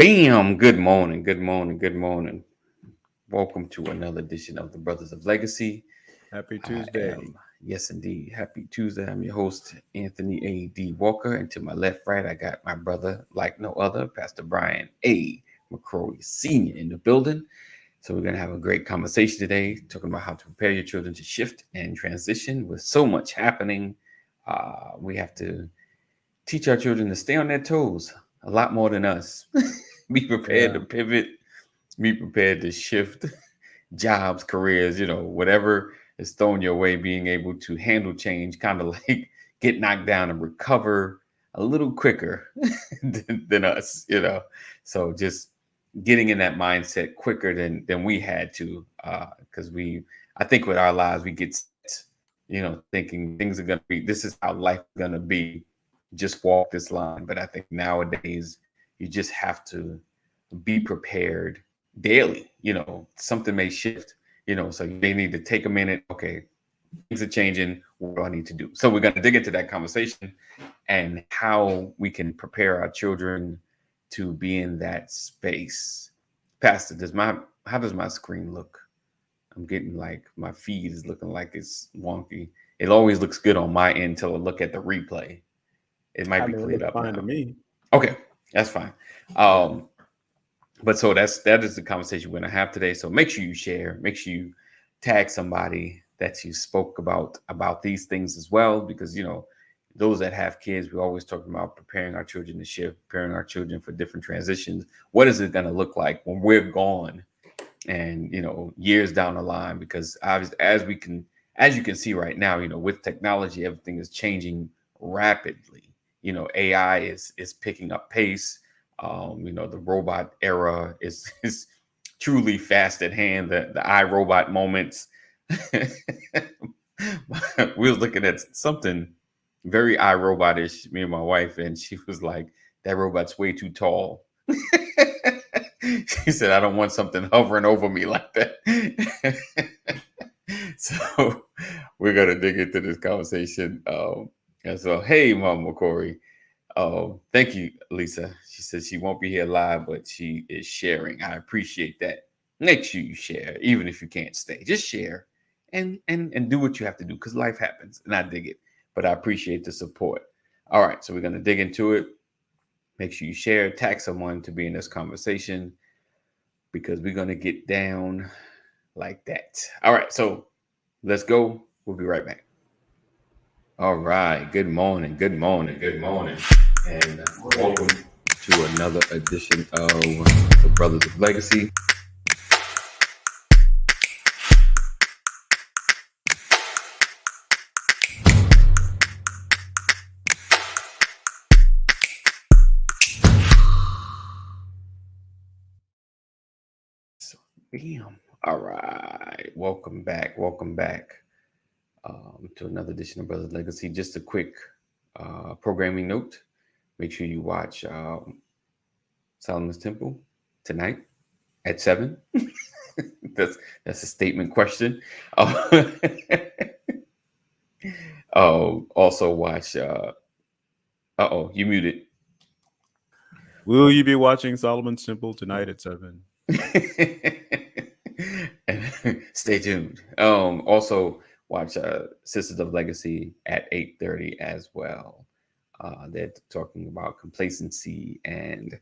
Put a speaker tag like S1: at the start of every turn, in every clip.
S1: Bam! Good morning, good morning, good morning. Welcome to another edition of the Brothers of Legacy.
S2: Happy
S1: I
S2: Tuesday.
S1: am, yes indeed, happy Tuesday. I'm your host, Anthony A.D. Walker. And to my left, right, I got my brother, like no other, Pastor Brian A. McCrory Sr. in the building. So we're going to have a great conversation today, talking about how to prepare your children to shift and transition with so much happening. We have to teach our children to stay on their toes a lot more than us. Be prepared to
S2: Yeah,
S1: pivot, be prepared to shift jobs, careers, whatever is thrown your way, being able to handle change, kind of like get knocked down and recover a little quicker than us. So just getting in that mindset quicker than we had to, because I think with our lives, we get set, thinking things are going to be, this is how life is going to be, just walk this line. But I think nowadays, you just have to be prepared daily. Something may shift, so you may need to take a minute. Okay, things are changing. What do I need to do? So we're going to dig into that conversation and how we can prepare our children to be in that space. Pastor, how does my screen look? I'm getting like my feed is looking like it's wonky. It always looks good on my end till I look at the replay. It might
S2: I
S1: be
S2: mean, it
S1: cleared
S2: looks
S1: up
S2: fine to
S1: now.
S2: me.
S1: Okay, that's fine. Um, but so that is the conversation we're gonna have today. So make sure you share, make sure you tag somebody that you spoke about these things as well, because those that have kids, we're always talking about preparing our children to shift, preparing our children for different transitions. What is it gonna look like when we're gone, and years down the line? Because obviously, as you can see right now, with technology, everything is changing rapidly. AI is picking up pace. The robot era is is truly fast at hand. The iRobot moments. We was looking at something very iRobotish, me and my wife, and she was like, "That robot's way too tall." She said, "I don't want something hovering over me like that." So we're gonna dig into this conversation. And so, hey, Mama Corey. Thank you, Lisa. She says she won't be here live, but she is sharing. I appreciate that. Make sure you share, even if you can't stay. Just share and do what you have to do, because life happens, and I dig it. But I appreciate the support. All right, so we're gonna dig into it. Make sure you share, tag someone to be in this conversation, because we're gonna get down like that. All right, so let's go. We'll be right back. All right. Good morning. Good morning. Good morning. And welcome to another edition of the Brothers of Legacy. So, bam. All right. Welcome back. Welcome back to another edition of Brothers of Legacy. Just a quick programming note. Make sure you watch Solomon's Temple tonight at 7. that's that's a statement question. Uh, also watch. You muted.
S2: Will you be watching Solomon's Temple tonight at 7?
S1: Stay tuned. Also watch Sisters of Legacy at 8:30 as well. They're talking about complacency and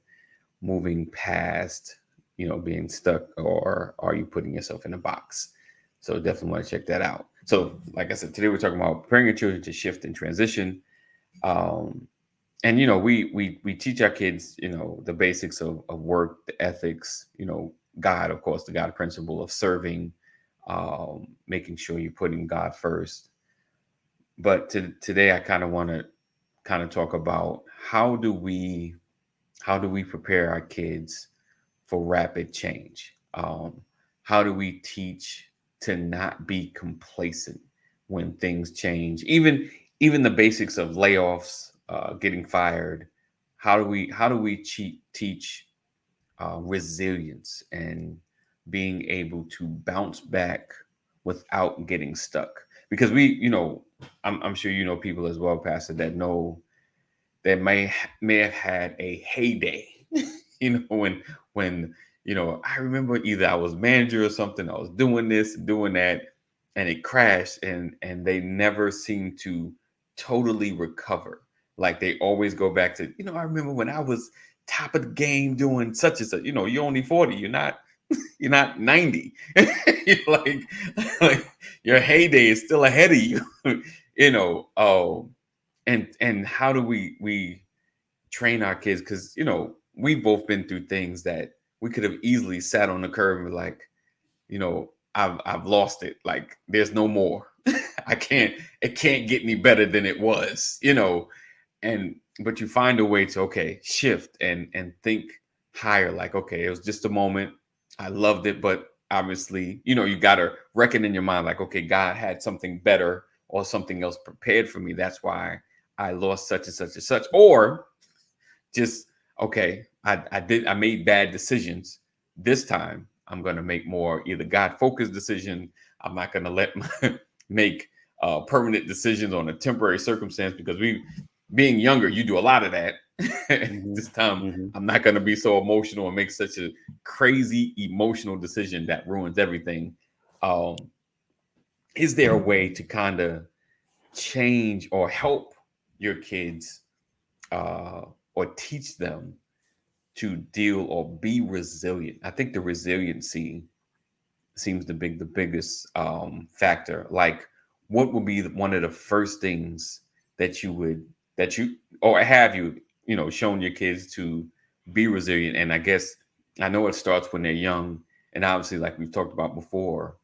S1: moving past, being stuck, or are you putting yourself in a box? So definitely want to check that out. So, like I said, today we're talking about preparing your children to shift and transition. Um, and we teach our kids, the basics of work, the ethics, God, of course, the God principle of serving, making sure you're putting God first. But today I kind of want to kind of talk about how do we prepare our kids for rapid change. How do we teach to not be complacent when things change, even the basics of layoffs, getting fired? How do we teach resilience and being able to bounce back without getting stuck? Because I'm sure people as well, Pastor, that know that may have had a heyday When I remember either I was manager or something, I was doing this and doing that, and it crashed, and they never seemed to totally recover. Like they always go back to, I remember when I was top of the game doing such and such. You're only 40, you're not 90. You're like your heyday is still ahead of you. And how do we train our kids? Because we've both been through things that we could have easily sat on the curb and be like, I've lost it. Like there's no more. It can't get any better than it was, but you find a way to, okay, shift and think higher. Like, okay, it was just a moment. I loved it, but obviously, you gotta reckon in your mind, like, okay, God had something better or something else prepared for me. That's why I lost such and such and such. Or just, okay, I made bad decisions. This time I'm gonna make more either God focused decision. I'm not gonna let make permanent decisions on a temporary circumstance, because being younger, you do a lot of that. This time I'm not gonna be so emotional and make such a crazy emotional decision that ruins everything. Is there a way to kind of change or help your kids, or teach them to deal or be resilient? I think the resiliency seems to be the biggest factor. Like, what would be one of the first things that you or have shown your kids to be resilient? And I guess I know it starts when they're young, and obviously, like we've talked about before,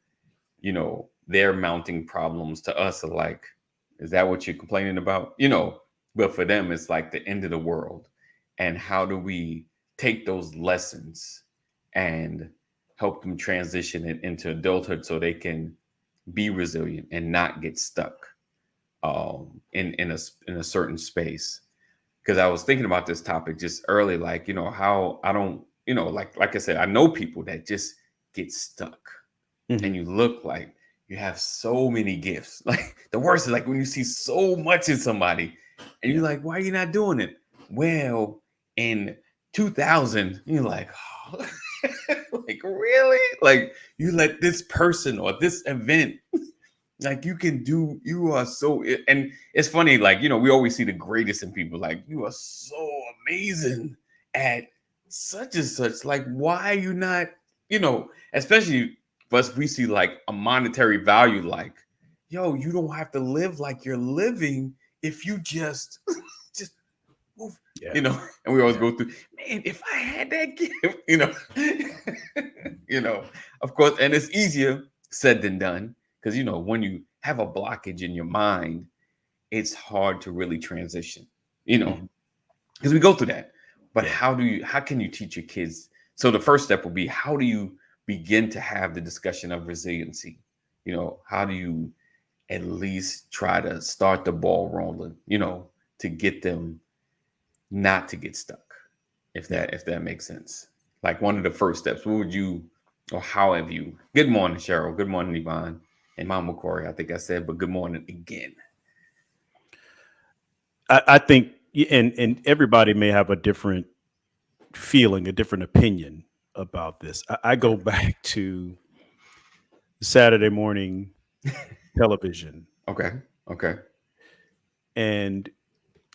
S1: they're mounting problems to us are like, is that what you're complaining about? But for them, it's like the end of the world. And how do we take those lessons and help them transition it into adulthood so they can be resilient and not get stuck in a certain space? Because I was thinking about this topic just early, like, how I don't, like I said, I know people that just get stuck. And you look like you have so many gifts. Like the worst is like when you see so much in somebody and you're like, why are you not doing it? Well, in 2000, you're like, oh. Like, really? Like, you let this person or this event, like, you are so, and it's funny, like, we always see the greatest in people. Like, you are so amazing at such and such. Like, why are you not, especially for us, we see like a monetary value, like, yo, you don't have to live like you're living if you just move, and we always go through, man, if I had that gift, of course, and it's easier said than done, because when you have a blockage in your mind, it's hard to really transition, because we go through that. But how can you teach your kids? So the first step will be, how do you begin to have the discussion of resiliency? How do you at least try to start the ball rolling, to get them not to get stuck, if that makes sense? Like, one of the first steps, what would you, or how have you? Good morning, Cheryl. Good morning, Yvonne. And Mama Corey, I think I said, but good morning again.
S2: I think, and everybody may have a different feeling, a different opinion about this. I go back to Saturday morning television.
S1: Okay.
S2: And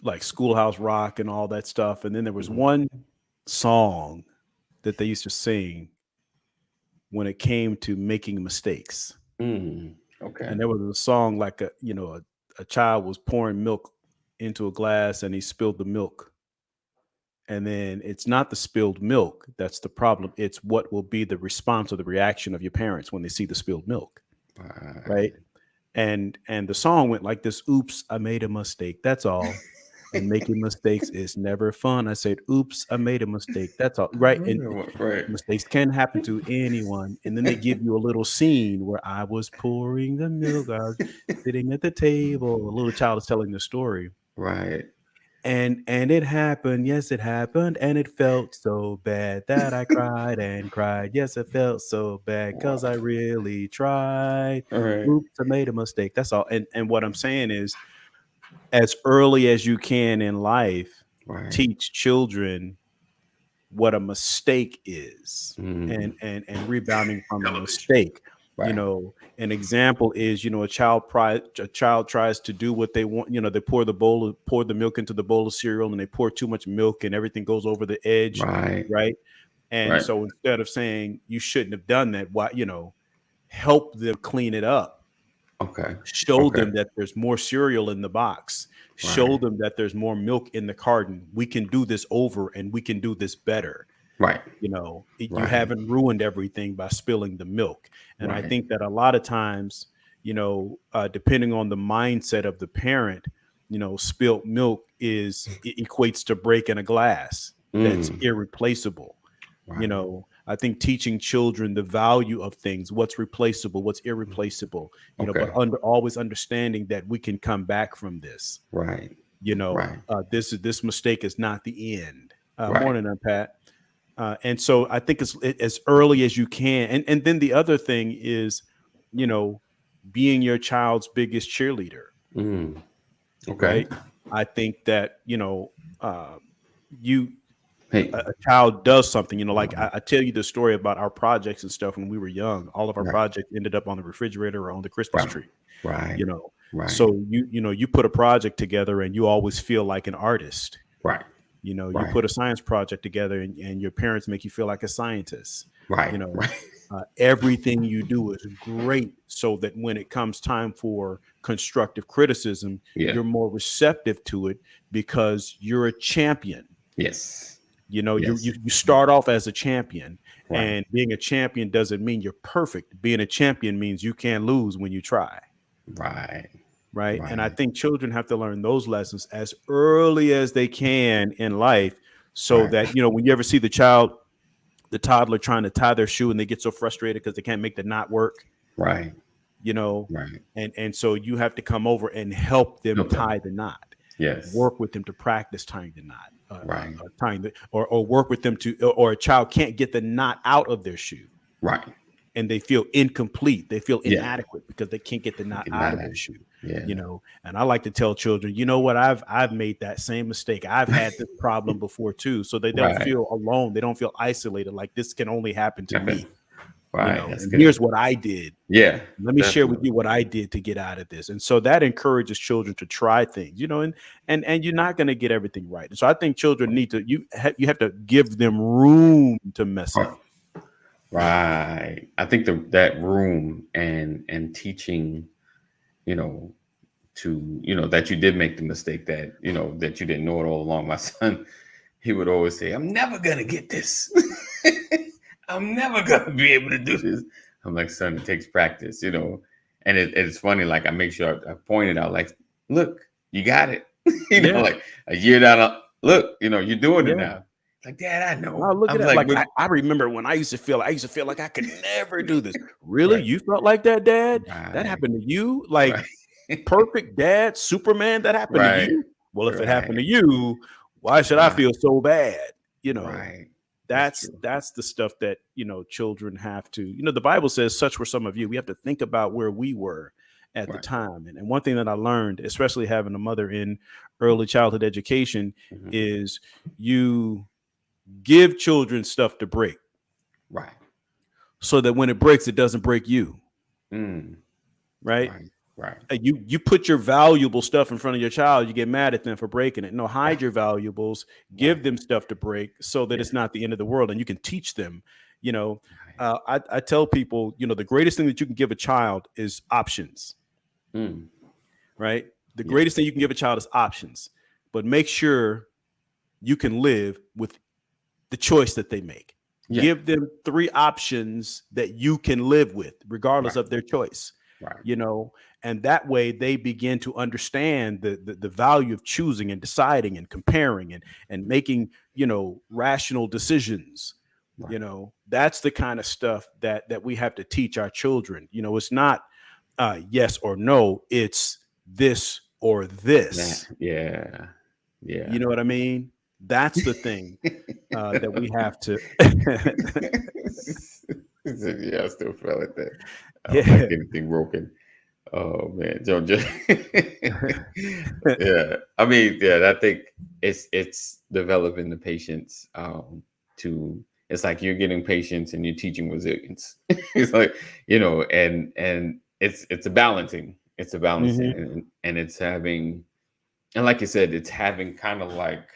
S2: like Schoolhouse Rock and all that stuff. And then there was one song that they used to sing when it came to making mistakes.
S1: Okay.
S2: And there was a song like a child was pouring milk into a glass and he spilled the milk. And then it's not the spilled milk that's the problem. It's what will be the response or the reaction of your parents when they see the spilled milk. Right. And the song went like this: oops, I made a mistake. That's all. And making mistakes is never fun. I said, oops, I made a mistake. That's all. Right. And
S1: Right.
S2: mistakes can happen to anyone. And then they give you a little scene where I was pouring the milk, I was sitting at the table. A little child is telling the story.
S1: Right.
S2: And it happened. Yes, it happened. And it felt so bad that I cried and cried. Yes, it felt so bad because I really tried.
S1: All right.
S2: Oops, I made a mistake. That's all. And what I'm saying is, as early as you can in life,
S1: Right.
S2: teach children what a mistake is,
S1: Mm.
S2: and rebounding from a mistake. You
S1: Right.
S2: know, an example is, a child tries to do what they want. They pour the milk into the bowl of cereal, and they pour too much milk, and everything goes over the edge,
S1: Right.
S2: right? And
S1: Right.
S2: so instead of saying you shouldn't have done that, why, help them clean it up.
S1: Okay.
S2: Show
S1: Okay.
S2: them that there's more cereal in the box. Show
S1: Right.
S2: them that there's more milk in the carton. We can do this over, and we can do this better.
S1: Right.
S2: You
S1: Right.
S2: haven't ruined everything by spilling the milk. And I
S1: Right.
S2: think that a lot of times, depending on the mindset of the parent, spilt milk it equates to breaking a glass that's
S1: Mm.
S2: irreplaceable.
S1: Right.
S2: I think teaching children the value of things, what's replaceable, what's irreplaceable, but
S1: Okay.
S2: always understanding that we can come back from this.
S1: Right. Right.
S2: This mistake is not the end.
S1: Right.
S2: Morning, Pat. And so I think it's as early as you can. And then the other thing is, you know, being your child's biggest cheerleader,
S1: Mm. Okay.
S2: right? I think that, you
S1: Hey.
S2: a child does something, like I tell you the story about our projects and stuff when we were young. All of our
S1: Right.
S2: projects ended up on the refrigerator or on the Christmas
S1: Right.
S2: tree,
S1: Right.
S2: you know.
S1: Right.
S2: So you put a project together and you always feel like an artist.
S1: Right.
S2: You
S1: Right.
S2: put a science project together and your parents make you feel like a scientist.
S1: Right.
S2: You know,
S1: Right.
S2: everything you do is great so that when it comes time for constructive criticism,
S1: Yeah.
S2: you're more receptive to it because you're a champion.
S1: Yes.
S2: You
S1: Yes.
S2: you start off as a champion,
S1: Right.
S2: and being a champion doesn't mean you're perfect. Being a champion means you can't lose when you try.
S1: Right.
S2: Right. And I
S1: Right.
S2: think children have to learn those lessons as early as they can in life so
S1: Right.
S2: that, when you ever see the toddler trying to tie their shoe and they get so frustrated because they can't make the knot work,
S1: Right.
S2: you know,
S1: Right.
S2: and so you have to come over and help them
S1: Okay.
S2: tie the knot,
S1: Yes.
S2: work with them to practice tying the knot,
S1: Right.
S2: tying the, or work with them or a child can't get the knot out of their shoe.
S1: Right.
S2: And they feel incomplete. They feel
S1: Yeah.
S2: inadequate because they can't get the knot
S1: Get
S2: out
S1: that
S2: of their
S1: out.
S2: shoe.
S1: Yeah.
S2: And I like to tell children, you know what, I've made that same mistake. I've had this problem before too. So they don't
S1: Right.
S2: feel alone. They don't feel isolated. Like this can only happen to me.
S1: Right. That's
S2: And
S1: good.
S2: here's what I did.
S1: Yeah.
S2: Let me share with
S1: Definitely.
S2: you what I did to get out of this. And so that encourages children to try things, and you're not going to get everything right. And so I think children need to, you have to give them room to mess
S1: Oh,
S2: up.
S1: right. I think that room and teaching, that you did make the mistake that that you didn't know it all along. My son, he would always say, "I'm never gonna get this. I'm never gonna be able to do this." I'm like, "Son, it takes practice, And it's funny. Like I make sure I pointed out, like, "Look, you got it."
S2: Yeah.
S1: Like a year down, look, you're doing it
S2: Yeah.
S1: now. Like, Dad, I know.
S2: Oh, look
S1: I
S2: at
S1: was
S2: that.
S1: like,
S2: Like
S1: "But
S2: I remember when I used to feel like I could never do this. Really?
S1: right,
S2: You felt like that, Dad? That
S1: right,
S2: happened to you? Like
S1: right,
S2: perfect dad, Superman, that happened to
S1: right,
S2: you? Well, if it happened to
S1: right,
S2: you, why should I
S1: right,
S2: feel so bad? You know,
S1: right. That's
S2: that's
S1: true.
S2: that's the stuff that, children have to, the Bible says such were some of you. We have to think about where we were at the
S1: Right.
S2: time. And one thing that I learned, especially having a mother in early childhood education,
S1: Mhm.
S2: is you give children stuff to break
S1: Right.
S2: so that when it breaks, it doesn't break you,
S1: Mm.
S2: right?
S1: Right. Right.
S2: You put your valuable stuff in front of your child, you get mad at them for breaking it. No, hide your valuables,
S1: Right.
S2: give them stuff to break so that
S1: Yeah.
S2: it's not the end of the world, and you can teach them.
S1: Right.
S2: I tell people, the greatest thing that you can give a child is options,
S1: Mm.
S2: right? The
S1: Yeah.
S2: greatest thing you can give a child is options, but make sure you can live with the choice that they make.
S1: Yeah.
S2: Give them 3 options that you can live with, regardless
S1: Right.
S2: of their choice.
S1: Right.
S2: And that way they begin to understand the value of choosing and deciding and comparing and making, rational decisions.
S1: Right.
S2: That's the kind of stuff that we have to teach our children. It's not yes or no, it's this or this.
S1: Yeah. Yeah.
S2: You know what I mean? That's the thing that we have to.
S1: Yeah, I still feel like that. I don't
S2: Yeah.
S1: like anything broken. Oh man, Joe. Yeah. I mean, yeah. I think it's developing the patience to, it's like you're getting patience and you're teaching resilience. It's like, you know, and it's a balancing,
S2: Hmm.
S1: and it's having, and like you said, it's having kind of like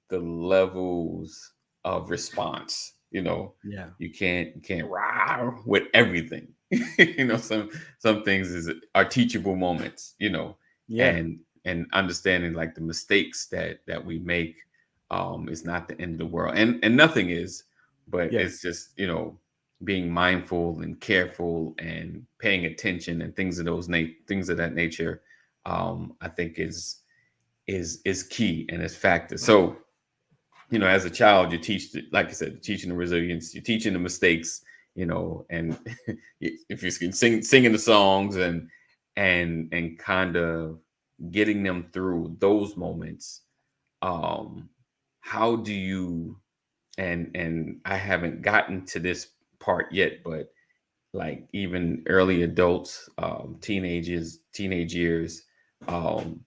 S1: the levels of response. You know,
S2: Yeah.
S1: you can't rah with everything. You know, some things are teachable moments. You know,
S2: Yeah.
S1: and understanding like the mistakes that we make is not the end of the world, and nothing is, but
S2: Yeah.
S1: it's just, you know, being mindful and careful and paying attention and things of things of that nature. I think is key and is factor. So, you know, as a child, you teach, like I said, you're teaching the resilience, you're teaching the mistakes, you know, and if you can singing the songs and kind of getting them through those moments. um how do you, and I haven't gotten to this part yet, but like even early adults, teenage years, um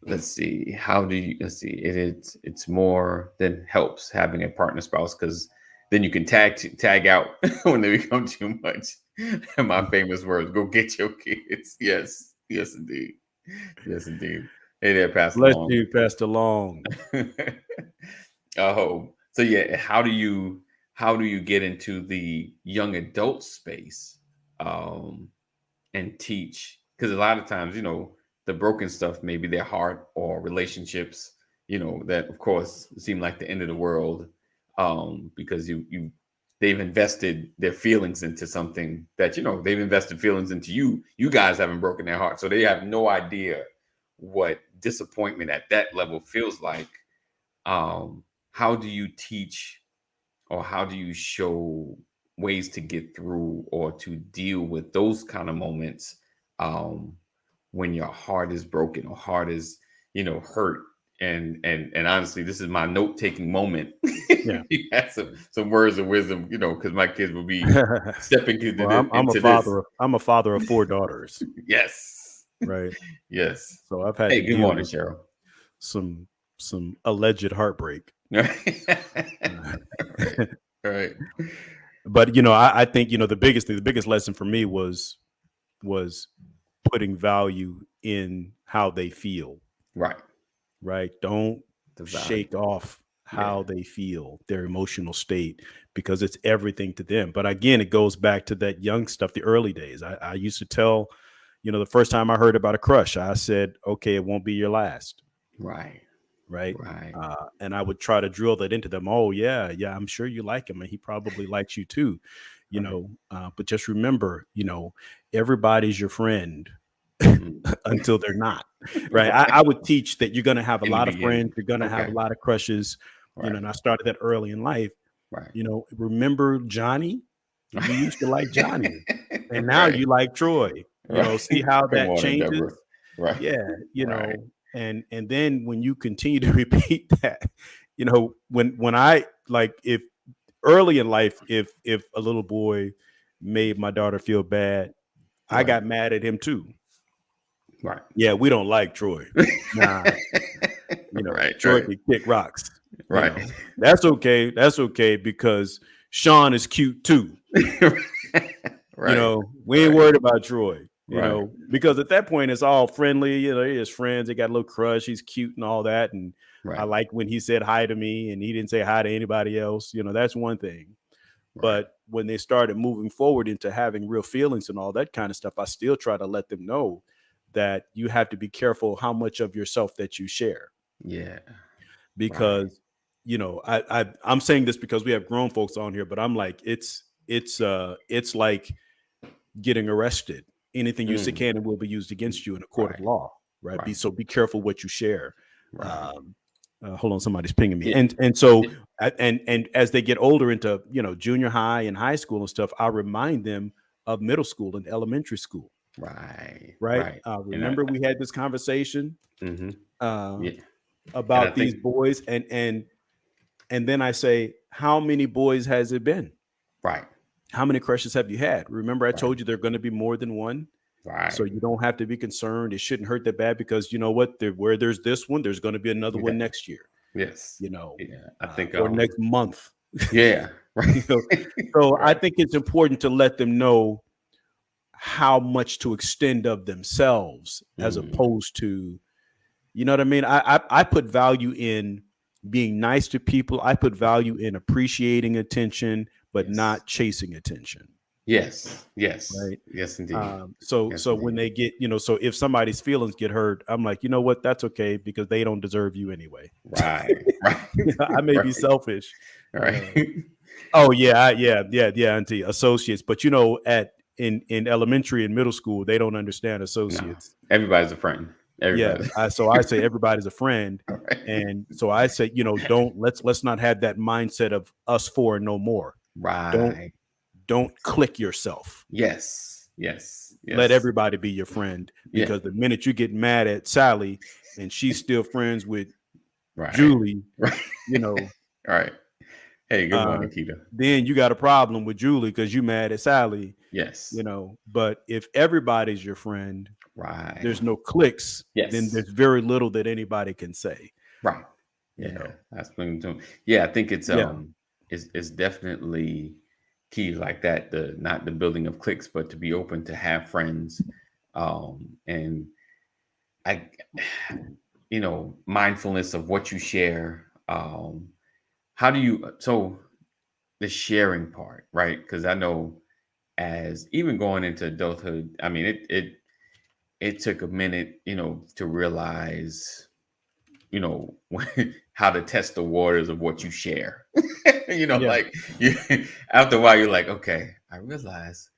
S1: let's see, how do you, let's see, it's more than helps having a partner spouse, because then you can tag out when they become too much. And my famous words, go get your kids. Yes, yes indeed, yes indeed. Hey there, pass
S2: Bless
S1: along.
S2: you, Pastor Long.
S1: Oh, so yeah, how do you get into the young adult space, um and teach, because a lot of times, you know, the broken stuff, maybe their heart or relationships, you know, that of course seem like the end of the world, because they've invested their feelings into something that, you know, they've invested feelings into you guys haven't broken their heart, so they have no idea what disappointment at that level feels like. How do you teach, or how do you show ways to get through or to deal with those kind of moments, um when your heart is broken or heart is, you know, hurt? And honestly, this is my note-taking moment.
S2: Yeah.
S1: You had some words of wisdom, you know, because my kids will be stepping
S2: Well, I'm a
S1: into this.
S2: father of I'm a father of four daughters,
S1: Yes.
S2: right?
S1: Yes.
S2: So I've had to
S1: Hey, good
S2: deal
S1: morning,
S2: with
S1: Cheryl.
S2: some some alleged heartbreak.
S1: Right.
S2: But I think the biggest thing, the biggest lesson for me was putting value in how they feel,
S1: Right.
S2: right? Don't
S1: The value.
S2: shake off
S1: Yeah.
S2: how they feel, their emotional state, because it's everything to them. But again, it goes back to that young stuff, the early days. I used to tell, the first time I heard about a crush, I said, okay, it won't be your last.
S1: Right.
S2: Right.
S1: Right.
S2: And I would try to drill that into them. Oh, yeah, yeah, I'm sure you like him, and he probably likes you too,
S1: Right.
S2: but just remember, everybody's your friend
S1: Mhm.
S2: until they're not. Right. I would teach that you're going to have a
S1: In the
S2: lot of
S1: beginning.
S2: friends, you're going to have a
S1: Okay.
S2: lot of crushes,
S1: Right.
S2: and I started that early in life.
S1: Right.
S2: Remember Johnny? You used to like Johnny, and now
S1: Right.
S2: you like Troy. See
S1: Right.
S2: how
S1: Good
S2: that
S1: morning, Deborah.
S2: changes?
S1: Right.
S2: Yeah,
S1: Right.
S2: and then when you continue to repeat that, when I like, if early in life, if a little boy made my daughter feel bad, I
S1: Right.
S2: got mad at him too.
S1: Right.
S2: Yeah, we don't like Troy. Nah,
S1: Right.
S2: Troy
S1: Right.
S2: can kick rocks.
S1: Right.
S2: That's okay. That's okay because Sean is cute too.
S1: Right.
S2: We ain't
S1: Right.
S2: worried about Troy,
S1: Right.
S2: because at that point it's all friendly. He has friends. They got a little crush. He's cute and all that. And I
S1: Right.
S2: like when he said hi to me and he didn't say hi to anybody else. That's one thing.
S1: Right.
S2: But when they started moving forward into having real feelings and all that kind of stuff, I still try to let them know that you have to be careful how much of yourself that you share,
S1: Yeah. Right.
S2: because I'm saying this because we have grown folks on here, but I'm like, it's like getting arrested. Anything you say
S1: Mm.
S2: can and will be used against you in a court of
S1: Right.
S2: law, right?
S1: Right.
S2: Be careful what you share.
S1: Right.
S2: Um, Hold on, somebody's pinging me.
S1: Yeah.
S2: And so,
S1: Yeah.
S2: and as they get older into junior high and high school and stuff, I remind them of middle school and elementary school.
S1: Right.
S2: Right?
S1: Right. And
S2: Remember we had this conversation
S1: hmm
S2: uh,
S1: yeah. And I
S2: about these
S1: think,
S2: boys, and then I say, how many boys has it been?
S1: right.
S2: How many crushes have you had? Remember, I
S1: Right.
S2: told you there are going to be more than one. So
S1: Right.
S2: you don't have to be concerned. It shouldn't hurt that bad, because you know what? Where there's this one, there's going to be another one
S1: Yeah.
S2: next year,
S1: Yes. Yeah. I think
S2: or next month.
S1: Yeah. Right.
S2: You know, so I
S1: Right.
S2: think it's important to let them know how much to extend of themselves as
S1: Mm,
S2: opposed to, you know what I mean? I put value in being nice to people. I put value in appreciating attention, but
S1: yes.
S2: not chasing attention.
S1: Yes. Yes.
S2: Right.
S1: Yes, indeed. Yes,
S2: So when
S1: indeed.
S2: they get, so if somebody's feelings get hurt, I'm like, you know what? That's okay because they don't deserve you anyway.
S1: Right. Right.
S2: I may be
S1: Right.
S2: selfish, you
S1: Right.
S2: know. Oh yeah, yeah, auntie, associates. But at in elementary and middle school, they don't understand
S1: No.
S2: associates.
S1: Everybody's a friend.
S2: Yeah,
S1: Everybody.
S2: so I say everybody's a friend,
S1: All right.
S2: and so I say, don't let's not have that mindset of us four and no more. Don't
S1: Right.
S2: don't click yourself.
S1: Yes. Yes.
S2: Let
S1: Yes.
S2: everybody be your friend
S1: Yeah.
S2: because the minute you get mad at Sally and she's still friends with
S1: Right.
S2: Julie,
S1: Right.
S2: you know,
S1: All right. Hey, good
S2: uh,
S1: morning, Keita.
S2: then you got a problem with Julie because you mad at Sally,
S1: Yes.
S2: But if everybody's your friend,
S1: Right.
S2: there's no clicks, then
S1: Yes.
S2: there's very little that anybody can say,
S1: Right.
S2: you
S1: Yeah.
S2: know.
S1: That's been doing. Yeah, I think it's
S2: Yeah.
S1: it's definitely key like that. The not the building of cliques, but to be open to have friends. And I mindfulness of what you share. How do you so the sharing part, right? Because I know as even going into adulthood, I mean it took a minute, to realize, how to test the waters of what you share.
S2: Yeah.
S1: Like you after a while you're like, okay, I realize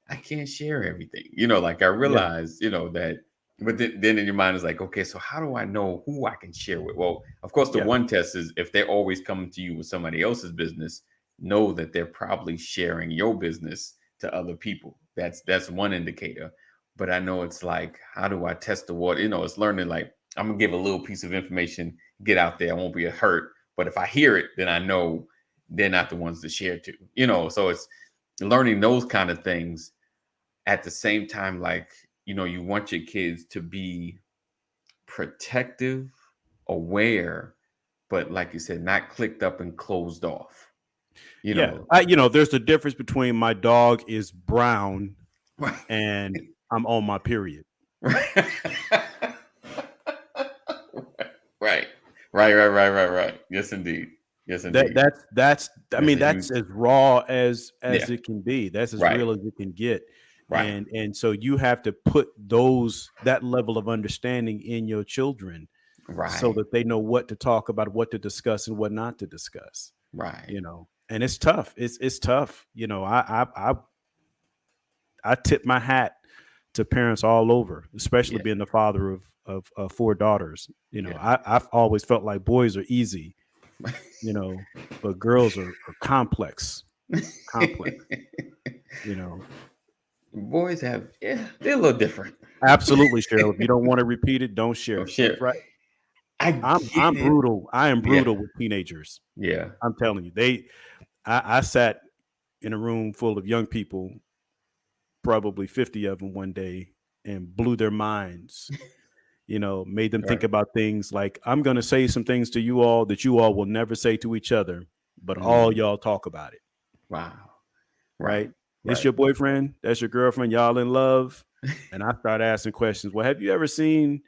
S1: I can't share everything. Like I
S2: Yeah.
S1: realize, that, but then in your mind is like, okay, so how do I know who I can share with? Well, of course, the
S2: Yeah.
S1: one test is if they're always coming to you with somebody else's business, know that they're probably sharing your business to other people. That's one indicator. But I know it's like, how do I test the water? It's learning like I'm gonna give a little piece of information, get out there. I won't be a hurt. But if I hear it, then I know they're not the ones to share to. So it's learning those kind of things at the same time, like, you want your kids to be protective, aware, but like you said, not clicked up and closed off, you
S2: Yeah.
S1: know.
S2: There's a difference between my dog is brown
S1: Right.
S2: and I'm on my period.
S1: Right. Right. Yes, indeed. Yes,
S2: That
S1: indeed.
S2: that's I
S1: That's
S2: mean
S1: a huge,
S2: that's as raw as
S1: yeah.
S2: it can be. That's as
S1: Right.
S2: real as it can get.
S1: Right.
S2: And so you have to put that level of understanding in your children so
S1: Right.
S2: that they know what to talk about, what to discuss and what not to discuss,
S1: Right.
S2: And it's tough. It's tough. I tip my hat to parents all over, especially
S1: Yeah.
S2: being the father of four daughters.
S1: Yeah.
S2: I've always felt like boys are easy, you know, but girls are complex, complex, you know.
S1: Boys have, yeah, they're a little different.
S2: Absolutely, Cheryl. If you don't want to repeat it, don't
S1: Oh
S2: share it. That's
S1: shit.
S2: right.
S1: I
S2: I'm
S1: get it.
S2: brutal. I am
S1: Yeah.
S2: brutal with teenagers.
S1: Yeah.
S2: I'm telling you. I sat in a room full of young people, probably 50 of them one day, and blew their minds. Made them think
S1: Right.
S2: about things like, I'm going to say some things to you all that you all will never say to each other, but all
S1: Mm.
S2: y'all talk about it,
S1: Wow.
S2: right?
S1: Right.
S2: This
S1: Right.
S2: your boyfriend, that's your girlfriend, y'all in love. And I start asking questions. Well, have you ever seen,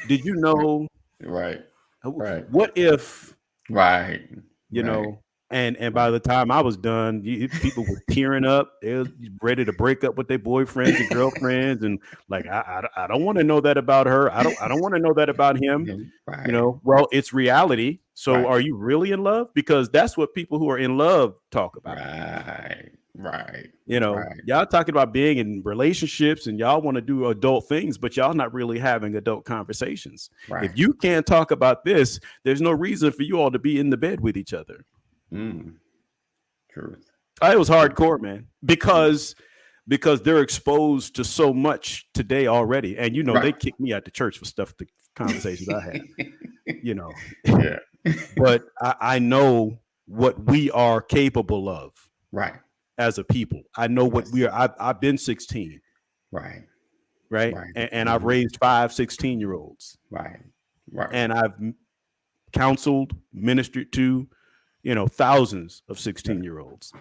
S2: did you know,
S1: Right. Right.
S2: what if,
S1: Right.
S2: you
S1: Right.
S2: know, and by
S1: Right.
S2: the time I was done, people were tearing up. They were ready to break up with their boyfriends and girlfriends, and like, I don't want to know that about her. I don't want to know that about him.
S1: Mhm. Right.
S2: Well, it's reality. So,
S1: Right.
S2: are you really in love? Because that's what people who are in love talk about.
S1: Right. Right. Right.
S2: Y'all talking about being in relationships and y'all want to do adult things, but y'all not really having adult conversations. If
S1: Right.
S2: you can't talk about this, there's no reason for you all to be in the bed with each other.
S1: Mm. Truth.
S2: It was
S1: Truth.
S2: hardcore, man,
S1: Yeah.
S2: because they're exposed to so much today already, and they
S1: Right.
S2: kicked me out the church for the conversations I had, you know.
S1: Yeah.
S2: But I know what we are capable of
S1: Right.
S2: as a people. I know what we
S1: Yes.
S2: are. I've been 16,
S1: Right.
S2: right,
S1: Right.
S2: and I've
S1: Mhm.
S2: raised 5 16-year-olds,
S1: Right. Right.
S2: and I've counseled, ministered to, thousands of 16-year-olds.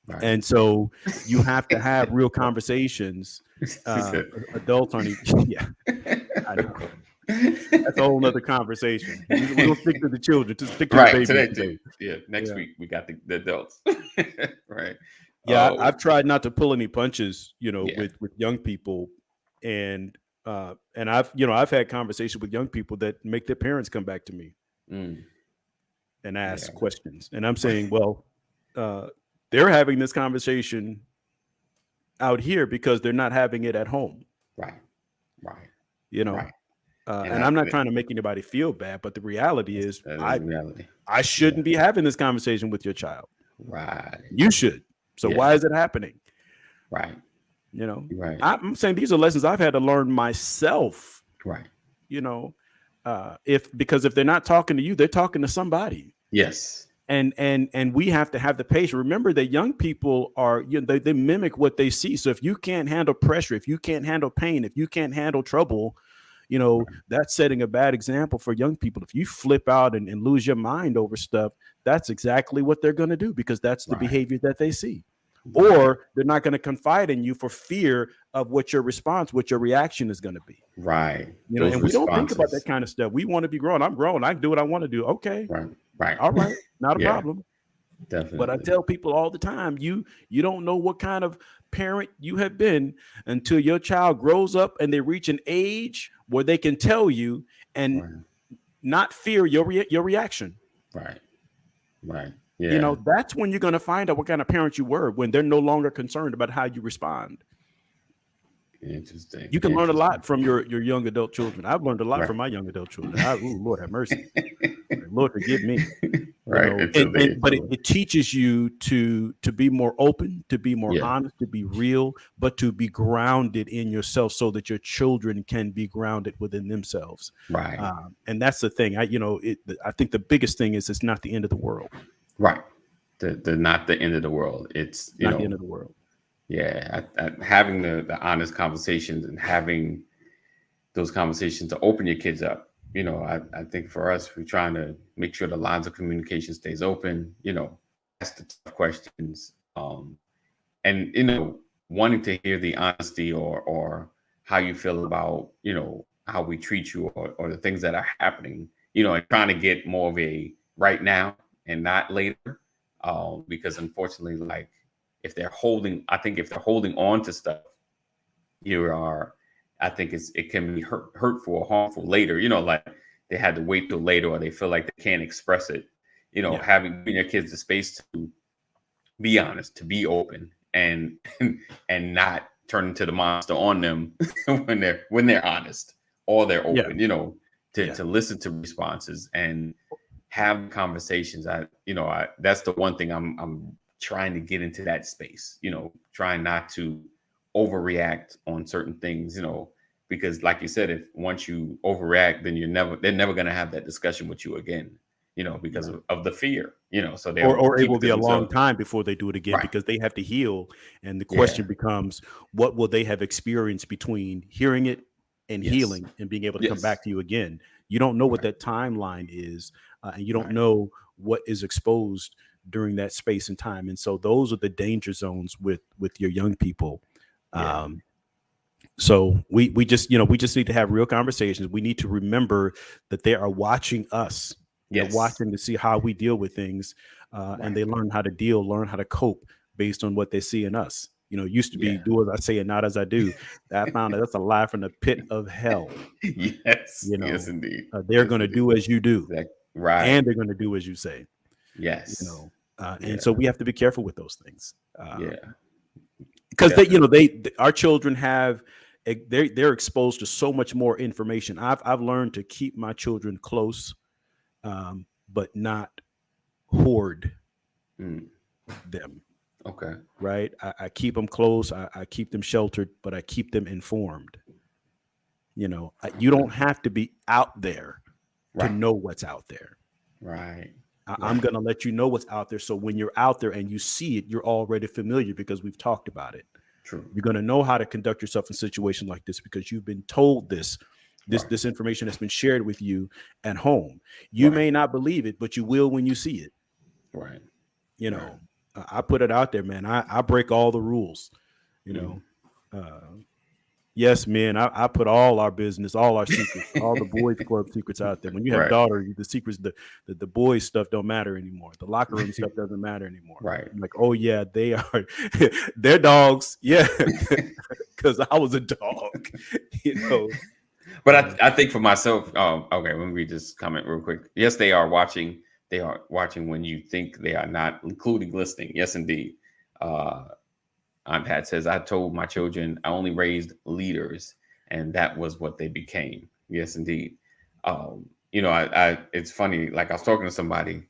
S1: Right.
S2: And so you have to have real conversations. Adults aren't even, yeah, I know. That's a whole nother conversation. We don't stick to the children, just stick to the babies today.
S1: Yeah, next week we got the adults. Right.
S2: Yeah, I've tried not to pull any punches,
S1: Yeah.
S2: with young people, and I've had conversations with young people that make their parents come back to me and ask questions, and I'm saying, well, they're having this conversation out here because they're not having it at home.
S1: Right.
S2: Right. And I'm not trying to make anybody feel bad, but the reality is I shouldn't be having this conversation with your child.
S1: Right.
S2: You should. So why is it happening?
S1: Right. Right.
S2: I'm saying these are lessons I've had to learn myself.
S1: Right.
S2: Because if they're not talking to you, they're talking to somebody.
S1: Yes.
S2: And we have to have the patience. Remember that young people are, they mimic what they see. So if you can't handle pressure, if you can't handle pain, if you can't handle trouble, that's setting a bad example for young people. If you flip out and lose your mind over stuff, that's exactly what they're going to do, because that's the behavior that they see. Or they're not going to confide in you for fear of what your reaction is going to be.
S1: Right.
S2: And we don't think about that kind of stuff. We want to be grown. I'm grown. I can do what I want to do. Okay.
S1: Right.
S2: All right. Not a problem.
S1: Definitely.
S2: But I tell people all the time, you don't know what kind of parent you have been until your child grows up and they reach an age where they can tell you and not fear your reaction.
S1: Right. Yeah.
S2: That's when you're going to find out what kind of parent you were, when they're no longer concerned about how you respond.
S1: Interesting.
S2: You can learn a lot from your young adult children. I've learned a lot from my young adult children. Lord have mercy. Lord forgive me.
S1: Right.
S2: But it teaches you to be more open, to be more honest, to be real, but to be grounded in yourself so that your children can be grounded within themselves.
S1: Right.
S2: And that's the thing. I think the biggest thing is it's not the end of the world.
S1: Right. The not the end of the world. It's
S2: not the end of the world.
S1: Yeah, having the honest conversations and having those conversations to open your kids up. I think for us, we're trying to make sure the lines of communication stays open. Ask the tough questions, and wanting to hear the honesty or how you feel about how we treat you or the things that are happening. And trying to get more of a right now and not later, because unfortunately, like. If they're holding on to stuff, I think it can be hurtful or harmful later. Like they had to wait till later, or they feel like they can't express it. Having your kids the space to be honest, to be open, and not turn into the monster on them when they're honest or they're open. To listen to responses and have conversations. That's the one thing I'm trying to get into that space, trying not to overreact on certain things, because like you said, if once you overreact, then they're never going to have that discussion with you again, because of the fear, so they
S2: or it will be a long time before they do it again, because they have to heal. And the question becomes, what will they have experienced between hearing it and healing and being able to come back to you again? You don't know what that timeline is, and you don't know what is exposed during that space and time. And so those are the danger zones with your young people. So we just need to have real conversations. We need to remember that they are watching us. They're watching to see how we deal with things. And they learn how to cope based on what they see in us. Used to be do as I say and not as I do. I found that's a lie from the pit of hell.
S1: Yes. Yes, indeed.
S2: They're going to do as you do.
S1: Right.
S2: And they're going to do as you say.
S1: Yes.
S2: And so we have to be careful with those things.
S1: Because
S2: our children they're exposed to so much more information. I've learned to keep my children close, but not hoard them.
S1: Okay.
S2: Right. I keep them close. I keep them sheltered, but I keep them informed. You don't have to be out there to know what's out there.
S1: Right.
S2: I'm going to let you know what's out there. So when you're out there and you see it, you're already familiar because we've talked about it.
S1: True.
S2: You're going to know how to conduct yourself in situations like this because you've been told this information has been shared with you at home. You may not believe it, but you will when you see it.
S1: Right.
S2: You
S1: Right.
S2: know, I put it out there, man. I break all the rules. You
S1: Mm.
S2: know, yes, man. I put all our business, all our secrets, all the boys club secrets out there. When you have
S1: Right.
S2: daughter, the secrets, the boys stuff don't matter anymore. The locker room stuff doesn't matter anymore.
S1: Right.
S2: I'm like, oh yeah, they are, they're dogs. Yeah, because I was a dog. You know.
S1: But
S2: Uh,
S1: I think for myself, okay, let me just comment real quick. Yes, they are watching. They are watching when you think they are not, including listening. Yes, indeed. Uh, Aunt Pat says, I told my children I only raised leaders, and that was what they became. Yes, indeed. It's funny. Like I was talking to somebody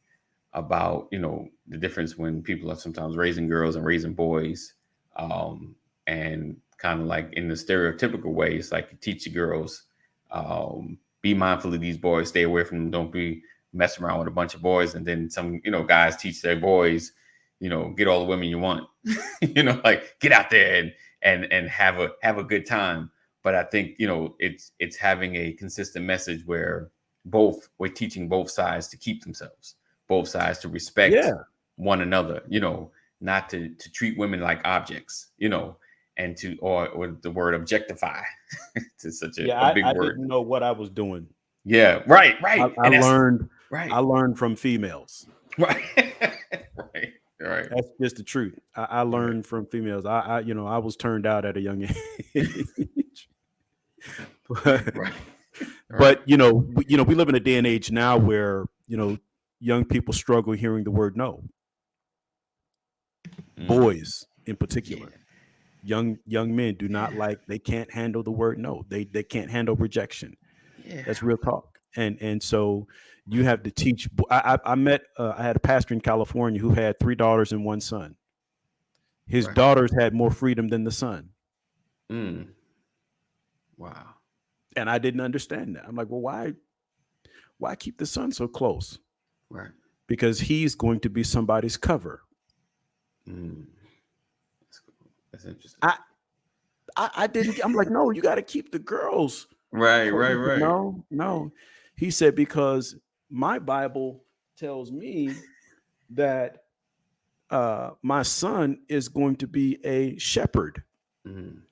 S1: about, the difference when people are sometimes raising girls and raising boys, and kind of like in the stereotypical way, it's like you teach the girls, be mindful of these boys, stay away from them, don't be messing around with a bunch of boys, and then some, guys teach their boys, get all the women you want, like get out there and have a good time. But I think, it's having a consistent message where we're teaching both sides to keep themselves, both sides to respect
S2: yeah,
S1: one another, not to treat women like objects, and or the word objectify. It's such
S2: yeah.
S1: a big
S2: I
S1: word.
S2: didn't know what I was doing.
S1: Yeah, right,
S2: I,
S1: right.
S2: I
S1: And that's
S2: learned. I
S1: right.
S2: learned from females.
S1: Right. Right. Right.
S2: That's just the truth. I
S1: Right.
S2: learned from females. I was turned out at a young age. but,
S1: Right. Right.
S2: but we live in a day and age now where young people struggle hearing the word no.
S1: Mm.
S2: Boys, in
S1: Yeah.
S2: particular, young men do not like. They can't handle the word no. They can't handle rejection.
S1: Yeah.
S2: That's real talk. And so you have to teach. I met. I had a pastor in California who had 3 daughters and 1 son. His
S1: Right.
S2: daughters had more freedom than the son.
S1: Mm. Wow.
S2: And I didn't understand that. I'm like, well, why keep the son so close?
S1: Right.
S2: Because he's going to be somebody's cover.
S1: Mm. That's cool. That's interesting.
S2: I I didn't. I'm like, no, you got to keep the girls
S1: Right.
S2: close.
S1: Right.
S2: He said,
S1: Right.
S2: no, no. He said because my Bible tells me that my son is going to be a shepherd,
S1: Mm.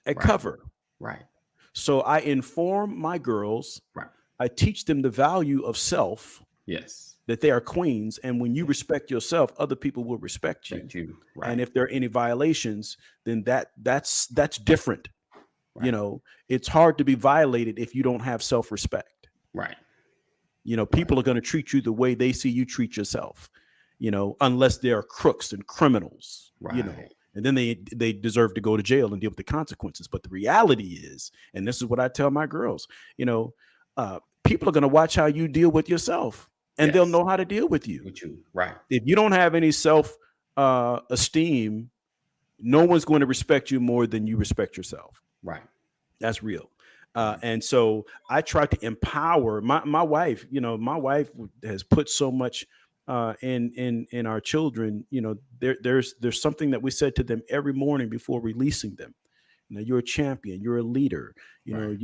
S2: a
S1: Right.
S2: cover.
S1: Right.
S2: So I inform my girls.
S1: Right.
S2: I teach them the value of self,
S1: Yes.
S2: that they are queens. And when you
S1: Yes.
S2: respect yourself, other people will respect you.
S1: Respect you.
S2: And
S1: Right.
S2: if there are any violations, then that's different.
S1: Right.
S2: It's hard to be violated if you don't have self-respect.
S1: Right. Right.
S2: People are going to treat you the way they see you treat yourself, unless they are crooks and criminals,
S1: Right.
S2: and then they deserve to go to jail and deal with the consequences. But the reality is, and this is what I tell my girls, people are going to watch how you deal with yourself, and they'll
S1: Yes.
S2: know how to deal with you.
S1: With you. Right.
S2: If you don't have any self esteem, no one's going to respect you more than you respect yourself.
S1: Right.
S2: That's real.
S1: Right.
S2: And so I try to empower my wife. My wife has put so much in our children. There's something that we said to them every morning before releasing them. You're a champion. You're a leader.
S1: Right.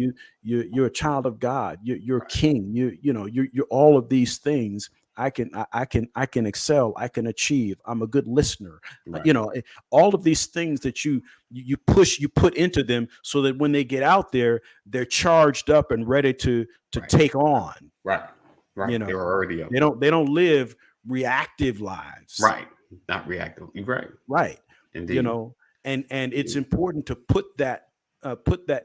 S2: You're a child of God. You're a king. You're all of these things. I can excel. I can achieve. I'm a good listener.
S1: Right.
S2: All of these things that you put into them, so that when they get out there, they're charged up and ready to
S1: Right.
S2: take on.
S1: Right. Right. They were already up.
S2: They don't live reactive lives.
S1: Right. Not reactive. You're right.
S2: Right.
S1: Indeed.
S2: And it's important to put that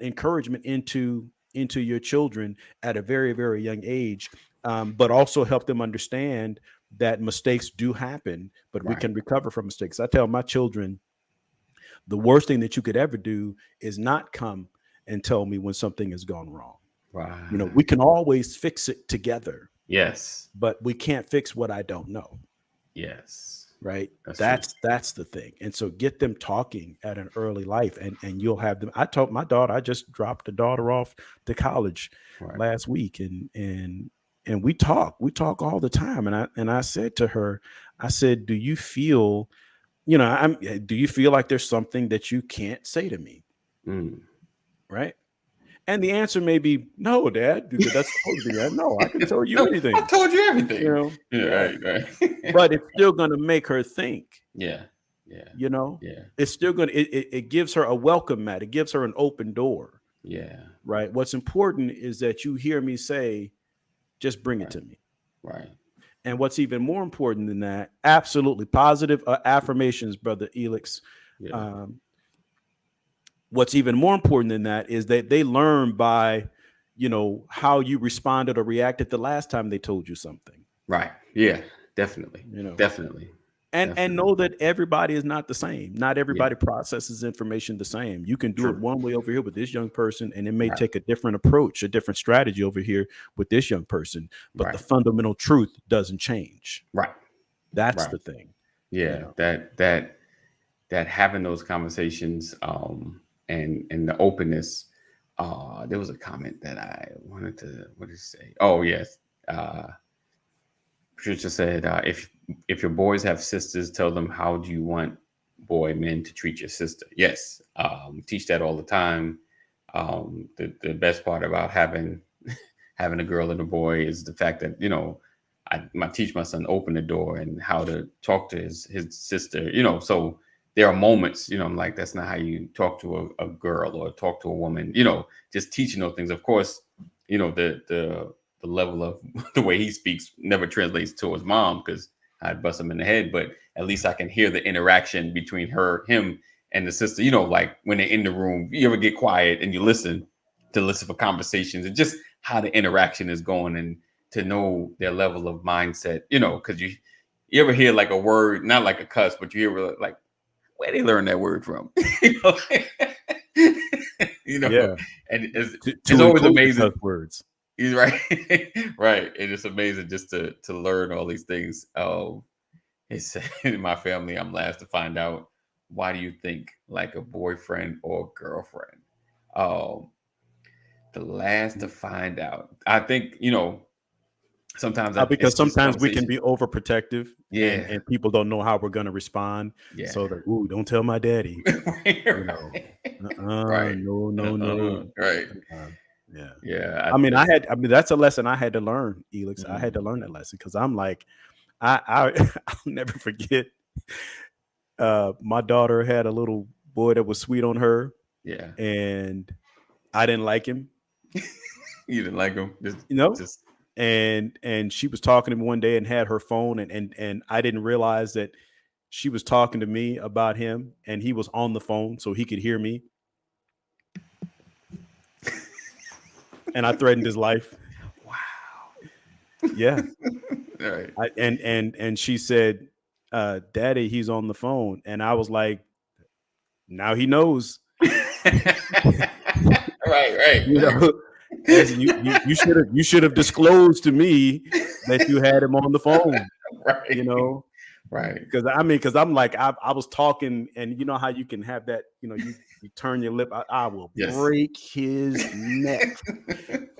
S2: encouragement into your children at a very, very young age, but also help them understand that mistakes do happen, but we
S1: Right.
S2: can recover from mistakes. I tell my children, the worst thing that you could ever do is not come and tell me when something has gone wrong.
S1: Right.
S2: We can always fix it together,
S1: Yes.
S2: but we can't fix what I don't know.
S1: Yes.
S2: Right.
S1: That's
S2: That's the thing. And so get them talking at an early life, and you'll have them. I told my daughter, I just dropped a daughter off to college
S1: Right.
S2: last week, and we talk all the time. And I said to her, I said, do you feel, do you feel like there's something that you can't say to me?
S1: Mm.
S2: Right. And the answer may be no, Dad, because that's supposed to be that. No, I can tell you
S1: No,
S2: anything.
S1: I've told you
S2: You
S1: everything.
S2: know,
S1: Yeah,
S2: yeah.
S1: right.
S2: But it's still going to make her think.
S1: Yeah, yeah,
S2: You know,
S1: yeah,
S2: it's still going to. It gives her a welcome mat. It gives her an open door.
S1: yeah.
S2: Right. What's important is that you hear me say, just bring it
S1: Right,
S2: to me.
S1: right.
S2: And what's even more important than that, absolutely positive affirmations, brother Elix.
S1: Yeah,
S2: Um, what's even more important than that is that they learn by, how you responded or reacted the last time they told you something.
S1: right. Yeah, definitely,
S2: You know,
S1: definitely,
S2: and
S1: definitely.
S2: know that everybody is not the same. Not
S1: Yeah,
S2: everybody processes information the same. You can do it
S1: true.
S2: one way over here with this young person, and it may
S1: Right,
S2: take a different approach, a different strategy over here with this young person. But the
S1: right,
S2: fundamental truth doesn't change.
S1: right,
S2: That's
S1: right.
S2: the thing. You
S1: Yeah,
S2: know.
S1: that having those conversations, and the openness. There was a comment that I wanted to, what did it say? Oh yes, uh, Patricia said, if your boys have sisters, tell them how do you want boy men to treat your sister. Yes, teach that all the time. The best part about having a girl and a boy is the fact that I teach my son open the door and how to talk to his sister. So there are moments. I'm like, that's not how you talk to a girl or talk to a woman. Just teaching those things. Of course, the level of the way he speaks never translates to his mom because I'd bust him in the head. But at least I can hear the interaction between him, and the sister. Like when they're in the room, you ever get quiet and you listen for conversations and just how the interaction is going and to know their level of mindset. Because you ever hear like a word, not like a cuss, but you hear like where they learn that word from. you know, you know,
S2: Yeah.
S1: and it's
S2: To
S1: always
S2: include the
S1: amazing.
S2: cuss words.
S1: He's right. Right. And it's amazing just to learn all these things. It's in my family, I'm last to find out, why do you think like a boyfriend or girlfriend? Um, the last to find out. I think, sometimes
S2: Because
S1: it's just
S2: sometimes we can
S1: conversation.
S2: be overprotective, and
S1: Yeah.
S2: people don't know how we're going to respond.
S1: Yeah.
S2: So they're, ooh, don't tell my daddy. You know,
S1: Right. Right.
S2: no, no, no.
S1: Right.
S2: Uh, yeah.
S1: Yeah.
S2: I mean, that's a lesson I had to learn, Elix. I had to
S1: Mhm.
S2: learn that lesson because I'm like, I'll never forget. My daughter had a little boy that was sweet on her,
S1: Yeah.
S2: and I didn't like him.
S1: You didn't like him.
S2: You know,
S1: Just
S2: and she was talking to me one day and had her phone, and I didn't realize that she was talking to me about him, and he was on the phone so he could hear me, and I threatened his life.
S1: wow.
S2: Yeah.
S1: All right.
S2: And she said, Daddy, he's on the phone. And I was like, now he knows.
S1: Right.
S2: You know, as you should have disclosed to me that you had him on the phone, you
S1: Right.
S2: know.
S1: Right.
S2: Because I'm like, I was talking, and you know how you can have that, you turn your lip, I will
S1: Yes.
S2: break his neck,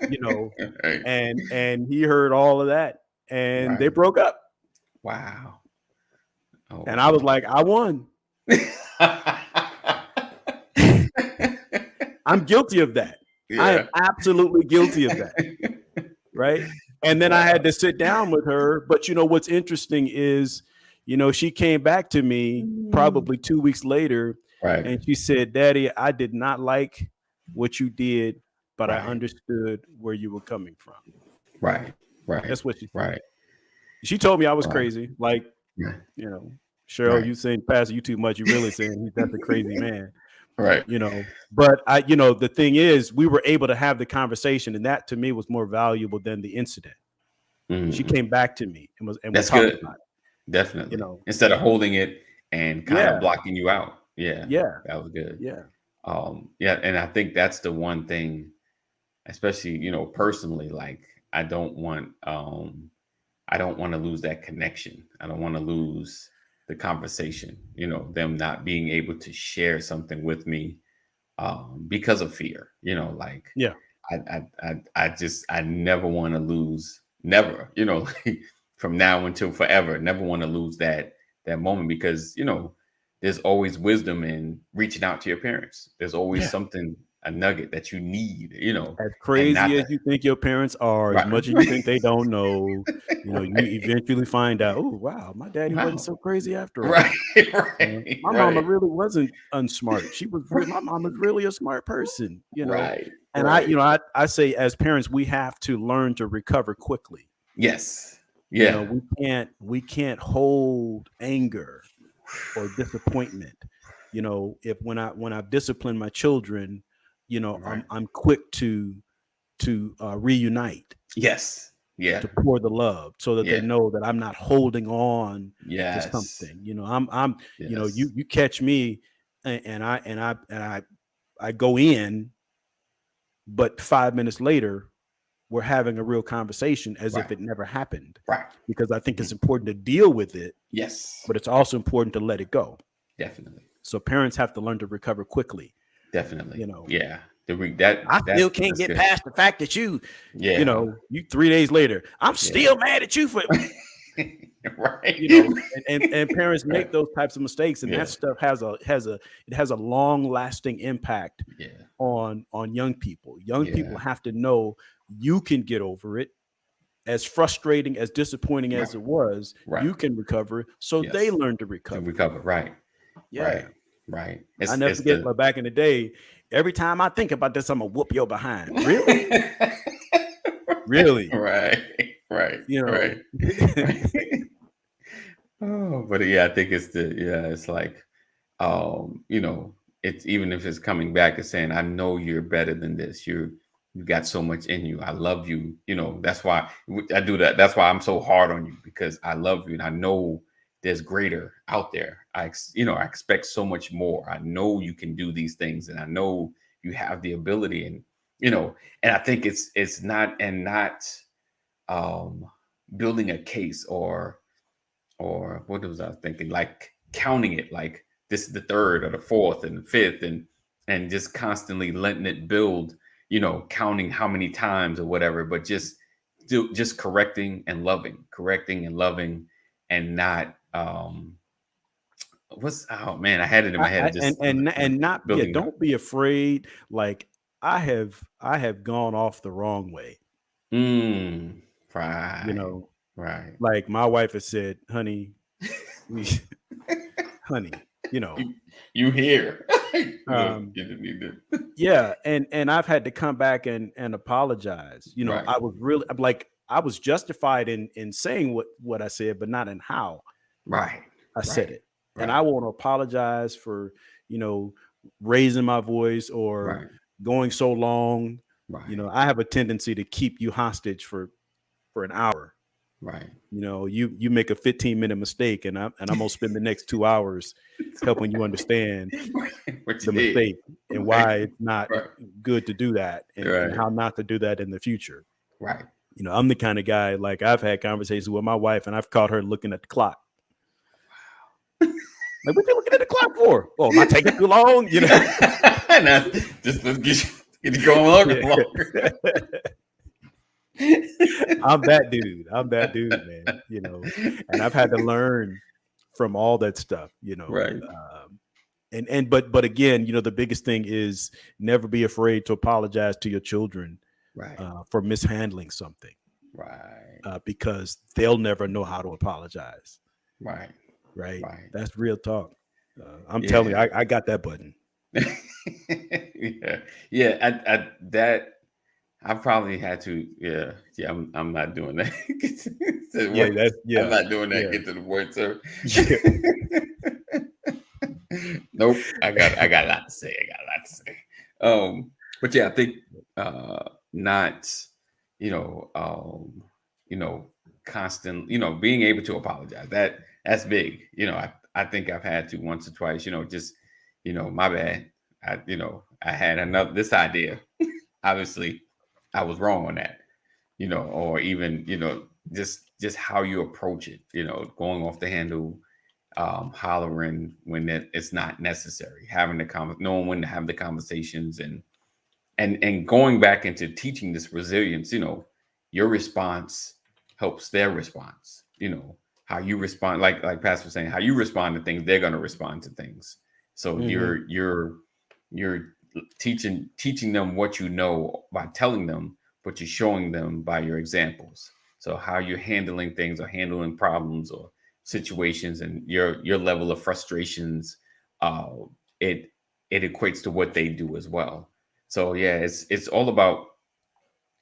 S2: you know,
S1: Right.
S2: and he heard all of that, and they
S1: Right.
S2: broke up.
S1: Wow. Oh
S2: And I was
S1: wow.
S2: like, I won. I'm guilty of that. I am
S1: Yeah.
S2: absolutely guilty of that. Right. And then I
S1: Wow.
S2: had to sit down with her. But what's interesting is, she came back to me probably 2 weeks later,
S1: Right.
S2: and she said, Daddy, I did not like what you did, but I
S1: Right.
S2: understood where you were coming from.
S1: Right. Right.
S2: That's what she said.
S1: Right.
S2: She told me I was
S1: Right.
S2: crazy. Like,
S1: Yeah.
S2: Cheryl,
S1: Right.
S2: you saying, Pastor, you too much. You really saying that's a crazy man.
S1: Right.
S2: But the thing is, we were able to have the conversation, and that to me was more valuable than the incident. She
S1: Mhm.
S2: came back to me and we
S1: That's
S2: talked
S1: good.
S2: about it.
S1: Definitely. Instead of holding it and kind of
S2: Yeah,
S1: blocking you out. Yeah.
S2: yeah,
S1: That was good.
S2: yeah,
S1: Yeah, and I think that's the one thing, especially, personally, like I don't want to lose that connection. I don't want to lose the conversation, them not being able to share something with me because of fear, like
S2: yeah,
S1: I never want to lose, never, like from now until forever, never want to lose that moment because, there's always wisdom in reaching out to your parents. There's always
S2: yeah,
S1: something a nugget that you need,
S2: As
S1: and
S2: crazy
S1: not
S2: as
S1: that.
S2: you think your parents are, as
S1: Right.
S2: much as you think they don't know, you
S1: Right.
S2: eventually find out, oh wow, my daddy wasn't
S1: Wow.
S2: so crazy after
S1: Right.
S2: all.
S1: Right.
S2: My mama
S1: Right.
S2: really wasn't unsmart. My mama's really a smart person,
S1: Right.
S2: And I,
S1: Right.
S2: I say as parents, we have to learn to recover quickly.
S1: Yes. Yeah.
S2: We can't hold anger or disappointment. If when I've disciplined my children,
S1: Right.
S2: I'm quick to reunite,
S1: Yes. Yeah.
S2: to pour the love so that they
S1: Yeah.
S2: know that I'm not holding on to
S1: Yes.
S2: something. I'm
S1: Yes.
S2: you catch me and I go in, but 5 minutes later we're having a real conversation as if
S1: Right.
S2: it never happened,
S1: Right.
S2: because I think
S1: Mhm.
S2: it's important to deal with it,
S1: Yes.
S2: but it's also important to let it go.
S1: Definitely.
S2: So parents have to learn to recover quickly.
S1: Definitely.
S2: You know,
S1: Yeah. That
S2: I still
S1: that
S2: can't
S1: that's
S2: get
S1: good.
S2: past the fact that
S1: Yeah.
S2: you 3 days later, I'm
S1: Yeah.
S2: still mad at you for,
S1: Right.
S2: and parents
S1: Right.
S2: make those types of mistakes, and that
S1: Yeah.
S2: stuff has a long lasting impact
S1: Yeah.
S2: on young people. Young people
S1: Yeah.
S2: have to know you can get over it. As frustrating, as disappointing
S1: Right.
S2: as it was,
S1: Right.
S2: you can recover, so they
S1: Yes.
S2: learn to
S1: To
S2: recover.
S1: recover. Right.
S2: Yeah.
S1: Right. Right.
S2: I
S1: It's
S2: never
S1: it's
S2: forget,
S1: the
S2: but back in the day, every time I think about this, I'm gonna whoop your behind. Really? Really?
S1: Right. Right.
S2: You
S1: Right.
S2: know.
S1: Right. Oh, but yeah, I think it's like, it's even if it's coming back and saying, I know you're better than this. You got so much in you. I love you. That's why I do that. That's why I'm so hard on you, because I love you and I know there's greater out there. I expect so much more. I know you can do these things, and I know you have the ability, and I think it's not um building a case, or what was I thinking? Like counting it, like this is the third or the fourth and the fifth, and just constantly letting it build. Counting how many times or whatever, but just correcting and loving, and not what's oh man, I had it in my head.
S2: I
S1: It just
S2: and not yeah,
S1: building up.
S2: don't be afraid. Like I have gone off the wrong way.
S1: Mm,
S2: You
S1: right,
S2: know,
S1: right.
S2: like my wife has said, honey, we, honey,
S1: you you here? Look,
S2: um,
S1: you didn't need to.
S2: yeah, and I've had to come back and apologize.
S1: Right,
S2: I was justified in saying what I said, but not in how
S1: right,
S2: I said
S1: right,
S2: it. And
S1: right,
S2: I want to apologize for, you know, raising my voice or
S1: right,
S2: going so long.
S1: right,
S2: I have a tendency to keep you hostage for an hour.
S1: right.
S2: You make a 15-minute mistake, and I'm gonna spend the next 2 hours helping you understand
S1: What you
S2: the
S1: did?
S2: mistake and
S1: Right,
S2: why it's not
S1: right,
S2: good to do that, and
S1: right,
S2: how not to do that in the future.
S1: right.
S2: I'm the kind of guy, like, I've had conversations with my wife and I've caught her looking at the clock. Like, what you looking at the clock for? Oh, am I taking too long?
S1: Now, just let's get you going longer,
S2: Yeah.
S1: longer.
S2: I'm that dude. I'm that dude, man. And I've had to learn from all that stuff.
S1: Right,
S2: But again, the biggest thing is never be afraid to apologize to your children
S1: right,
S2: for mishandling something,
S1: right,
S2: because they'll never know how to apologize.
S1: right,
S2: Right?
S1: right.
S2: That's real talk. I'm telling you,
S1: Yeah.
S2: I got that button.
S1: Yeah, yeah. That I probably had to. Yeah, yeah. I'm not doing that. Get to the
S2: Yeah,
S1: word.
S2: that's
S1: I'm
S2: yeah,
S1: not doing that.
S2: yeah,
S1: Get to the word, sir.
S2: yeah.
S1: Nope. I got a lot to say. I got a lot to say. But yeah, I think not, you know, um, you know, constant, being able to apologize. That's big. I think I've had to once or twice, just, my bad. I had another this idea. Obviously, I was wrong on that, or even, just how you approach it, going off the handle, hollering when it's not necessary, having knowing when to have the conversations, and going back into teaching this resilience. Your response helps their response. How you respond, like Pastor was saying, how you respond to things, they're going to respond to things. So
S2: Hmm.
S1: you're teaching them what you know by telling them, but you're showing them by your examples. So how you're handling things or handling problems or situations and your level of frustrations, uh, it it equates to what they do as well. So yeah, it's all about,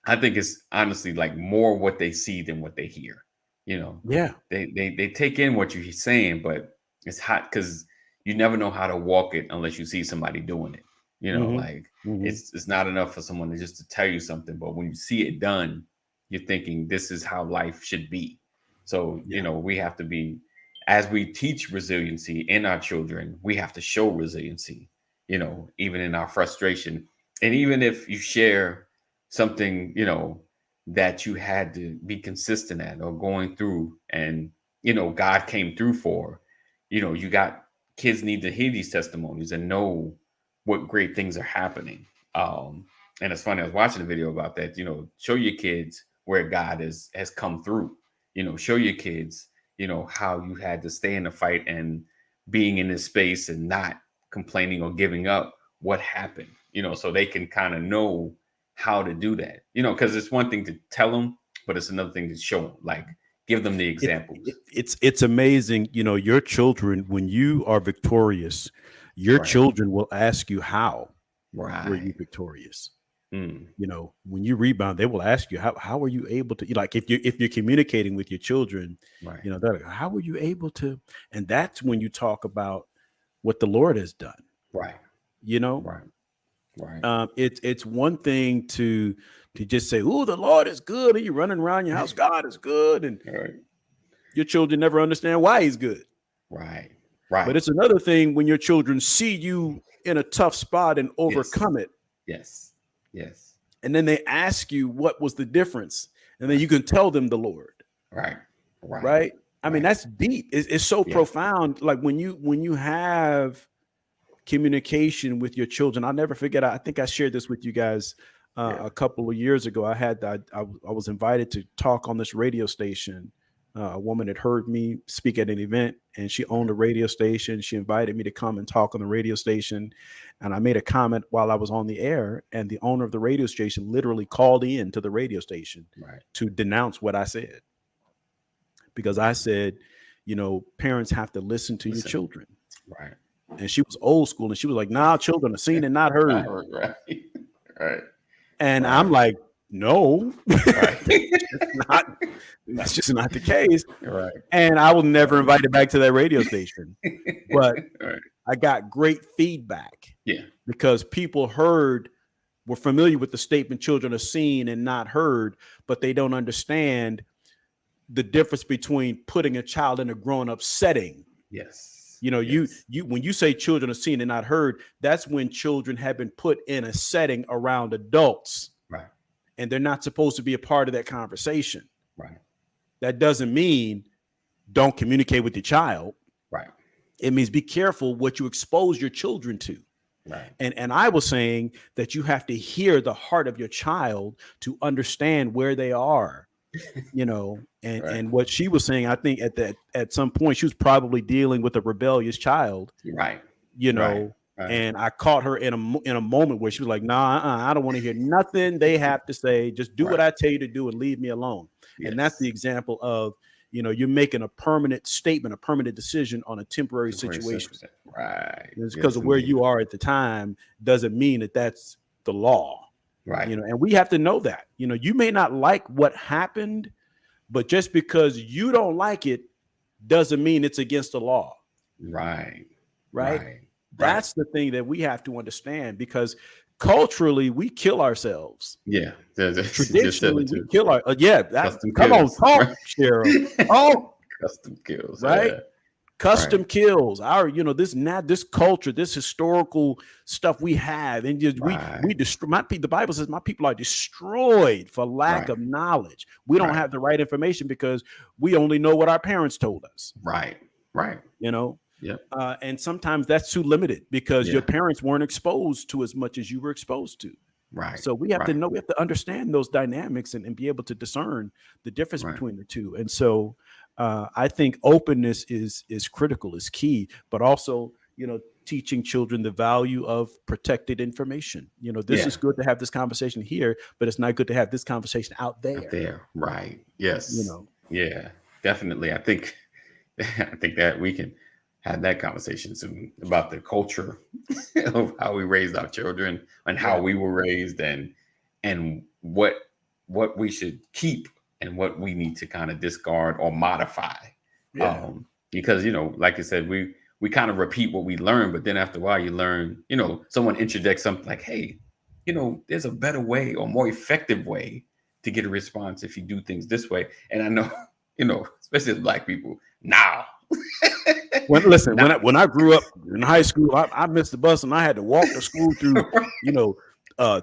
S1: I think it's honestly like more what they see than what they hear. You know,
S2: Yeah.
S1: they take in what you're saying, but it's hot because you never know how to walk it unless you see somebody doing it. You know,
S2: Hmm.
S1: like
S2: Hmm.
S1: it's not enough for someone to just to tell you something, but when you see it done, you're thinking this is how life should be. So
S2: Yeah.
S1: we have to be, as we teach resiliency in our children, we have to show resiliency. Even in our frustration, and even if you share something, that you had to be consistent at or going through, and God came through for, you got kids need to hear these testimonies and know what great things are happening. And it's funny, I was watching a video about that. Show your kids where God has come through. Show your kids how you had to stay in the fight and being in this space and not complaining or giving up, what happened, so they can kind of know how to do that, because it's one thing to tell them, but it's another thing to show them, like give them the examples.
S2: It's amazing, your children, when you are victorious, your
S1: Right.
S2: children will ask you, how were you
S1: Right.
S2: victorious?
S1: Mm.
S2: When you rebound, they will ask you, how are you able to, like, if you're communicating with your children,
S1: Right.
S2: they're like, how were you able to? And that's when you talk about what the Lord has done.
S1: Right.
S2: you know
S1: Right. Right.
S2: it's one thing to just say, oh, the Lord is good, and you're running around your house, God is good, and
S1: Right.
S2: your children never understand why he's good.
S1: Right.
S2: But
S1: Right.
S2: it's another thing when your children see you in a tough spot and
S1: Yes.
S2: overcome it,
S1: Yes. Yes.
S2: and then they ask you what was the difference, and then you
S1: Right.
S2: can tell them the Lord.
S1: Right. Right.
S2: Right? I mean,
S1: Right.
S2: that's deep. It's so
S1: Yeah.
S2: profound. Like when you have communication with your children. I'll never forget. I think I shared this with you guys
S1: Yeah.
S2: a couple of years ago. I was invited to talk on this radio station. A woman had heard me speak at an event, and she owned
S1: Right.
S2: a radio station. She invited me to come and talk on the radio station, and I made a comment while I was on the air. And the owner of the radio station literally called in to the radio station
S1: Right.
S2: to denounce what I said, because I said, parents have to listen to your
S1: Listen.
S2: children.
S1: Right.
S2: And she was old school, and she was like, nah, children are seen and not heard.
S1: Right. Right.
S2: And I'm
S1: Right.
S2: like, no,
S1: Right.
S2: not, that's just not the case.
S1: Right.
S2: And I was never
S1: Right.
S2: invited back to that radio station. But
S1: Right.
S2: I got great feedback
S1: Yeah.
S2: because people were familiar with the statement, children are seen and not heard, but they don't understand the difference between putting a child in a grown-up setting.
S1: Yes.
S2: You
S1: Yes.
S2: when you say children are seen and not heard, that's when children have been put in a setting around adults,
S1: Right.
S2: and they're not supposed to be a part of that conversation.
S1: Right.
S2: That doesn't mean don't communicate with your child.
S1: Right.
S2: It means be careful what you expose your children to.
S1: Right.
S2: And I was saying that you have to hear the heart of your child to understand where they are.
S1: Right.
S2: And what she was saying, I think at some point she was probably dealing with a rebellious child,
S1: Right.
S2: you
S1: Right.
S2: know,
S1: Right.
S2: and I caught her in a moment where she was like, nah, I don't want to hear nothing they have to say. Just do what
S1: Right.
S2: I tell you to do and leave me alone. And that's the
S1: Yes.
S2: example of, you're making a permanent statement, a permanent decision on a temporary
S1: Temporary
S2: situation.
S1: circumstance. Right.
S2: It's because
S1: Yes,
S2: of where
S1: indeed.
S2: you are at the time doesn't mean that that's the law,
S1: Right.
S2: and we have to know that, you may not like what happened, but just because you don't like it doesn't mean it's against the law.
S1: Right.
S2: Right?
S1: Right. Right.
S2: That's the thing that we have to understand, because culturally we kill ourselves.
S1: Yeah. Just said
S2: Traditionally
S1: it
S2: we
S1: too.
S2: kill that.
S1: Custom
S2: Come on,
S1: kills.
S2: talk,
S1: Right.
S2: Cheryl. Oh,
S1: Custom kills.
S2: right.
S1: Yeah.
S2: Custom
S1: Right.
S2: kills. This culture, this historical stuff we have, and just we
S1: Right.
S2: destroy. The Bible says my people are destroyed for lack
S1: Right.
S2: of knowledge. We don't
S1: Right.
S2: have the right information because we only know what our parents told us.
S1: Right. Right. Yep.
S2: And sometimes that's too limited because your
S1: Yeah.
S2: parents weren't exposed to as much as you were exposed to.
S1: Right.
S2: So we have to
S1: Right.
S2: know, we have to understand those dynamics and be able to discern the difference
S1: Right.
S2: between the two. And so I think openness is critical, is key, but also, teaching children the value of protected information. This
S1: Yeah.
S2: is good to have this conversation here, but it's not good to have this conversation out
S1: Up
S2: there.
S1: there. Right.
S2: You
S1: Yes.
S2: know,
S1: Yeah. Definitely. I think I think that we can have that conversation soon about the culture of how we raised our children and how
S2: yeah,
S1: we were raised, and what we should keep and what we need to kind of discard or modify.
S2: yeah,
S1: Because like I said, we kind of repeat what we learn, but then after a while you learn, someone interjects something like, hey, there's a better way or more effective way to get a response if you do things this way. And I know, especially as Black people, now.
S2: listen, when I grew up in high school, I missed the bus and I had to walk to school through,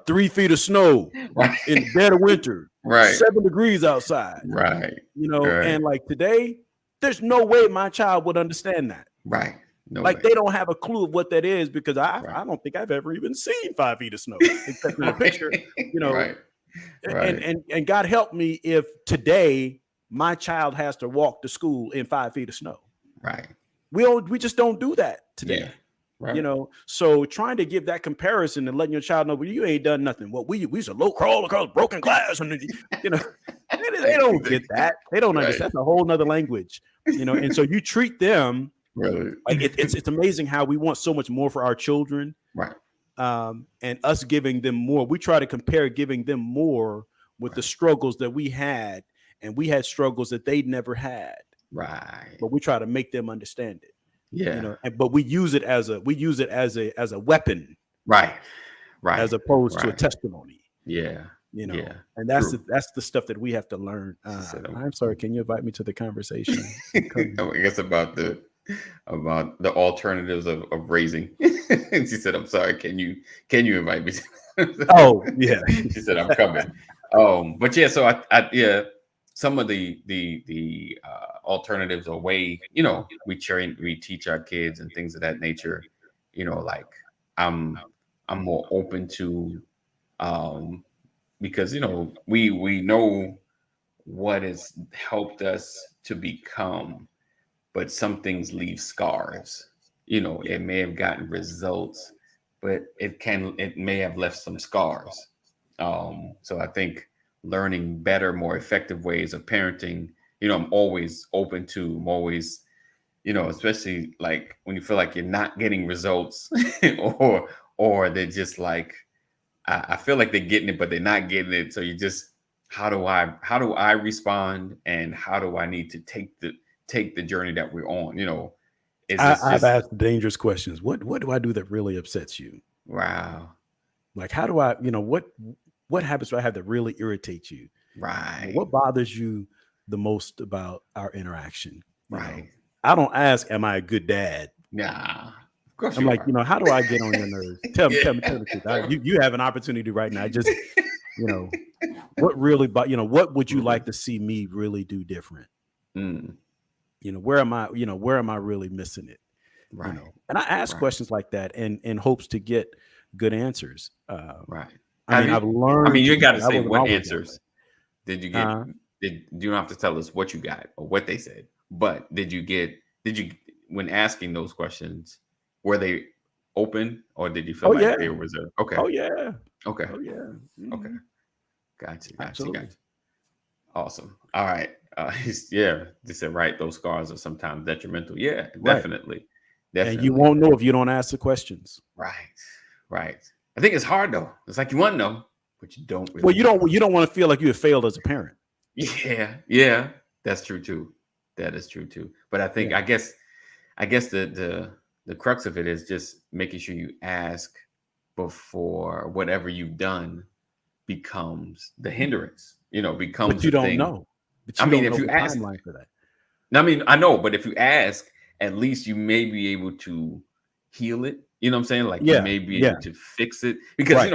S2: 3 feet of snow
S1: Right.
S2: in the dead of winter,
S1: Right.
S2: 7 degrees outside.
S1: Right.
S2: And like today, there's no way my child would understand that.
S1: Right. No
S2: Like
S1: way.
S2: they don't have a clue of what that is, because
S1: Right.
S2: I don't think I've ever even seen 5 feet of snow except in a picture.
S1: Right. Right.
S2: And God help me if today my child has to walk to school in 5 feet of snow.
S1: Right.
S2: We just don't do that today.
S1: Yeah. Right.
S2: So trying to give that comparison and letting your child know, well, you ain't done nothing. Well, we used to low crawl across broken glass, and they don't get that. They don't understand. That's a whole nother language. And so you treat them
S1: Really.
S2: like it's amazing how we want so much more for our children.
S1: Right.
S2: And us giving them more. We try to compare giving them more with the struggles that we had, and we had struggles that they'd never had.
S1: Right.
S2: But we try to make them understand it.
S1: Yeah.
S2: But we use it as a weapon.
S1: Right. Right.
S2: As opposed to a testimony.
S1: Yeah.
S2: Yeah. And that's the stuff that we have to learn. I'm sorry, can you invite me to the conversation?
S1: I guess about the alternatives of raising. And she said, I'm sorry, can you invite me?
S2: Oh, yeah.
S1: She said, I'm coming. But yeah, so I some of the alternatives or way, we teach our kids and things of that nature, like I'm more open to, because we know what has helped us to become, but some things leave scars. It may have gotten results, but it may have left some scars. So I think learning better, more effective ways of parenting, I'm always open to. I'm always, especially like when you feel like you're not getting results, or they're just like, I feel like they're getting it, but they're not getting it. So you just, how do I respond, and how do I need to take the journey that we're on?
S2: I've asked dangerous questions. What do I do that really upsets you?
S1: Wow.
S2: Like, how do I, what habits do I have that really irritate you?
S1: Right.
S2: What bothers you the most about our interaction?
S1: Right.
S2: I don't ask, am I a good dad?
S1: Nah. Of course
S2: I'm like, how do I get on your nerves? Tell me the truth. You have an opportunity right now. Just, what really, what would you like to see me really do different? Where am I really missing it?
S1: Right.
S2: And I ask questions like that in hopes to get good answers.
S1: Right.
S2: I've learned.
S1: I mean, you got to say what answers did you get? You don't have to tell us what you got or what they said, but did you when asking those questions, were they open, or did you feel like they were reserved? Okay.
S2: Oh yeah.
S1: Okay.
S2: Oh yeah. Mm-hmm.
S1: Okay. Gotcha.
S2: Absolutely.
S1: Awesome. All right. They said, right, those scars are sometimes detrimental. Yeah, definitely. Definitely.
S2: And you won't know if you don't ask the questions.
S1: Right. I think it's hard though. It's like you want to know, but you don't really.
S2: Well, you don't want to feel like you have failed as a parent.
S1: Yeah. That's true too. That is true too. But I think I guess the crux of it is just making sure you ask before whatever you've done becomes the hindrance. Becomes.
S2: But you don't know. But you don't know the timeline for that.
S1: I mean, I know, but if you ask, at least you may be able to heal it. You know what I'm saying? Like you may be able to fix it, because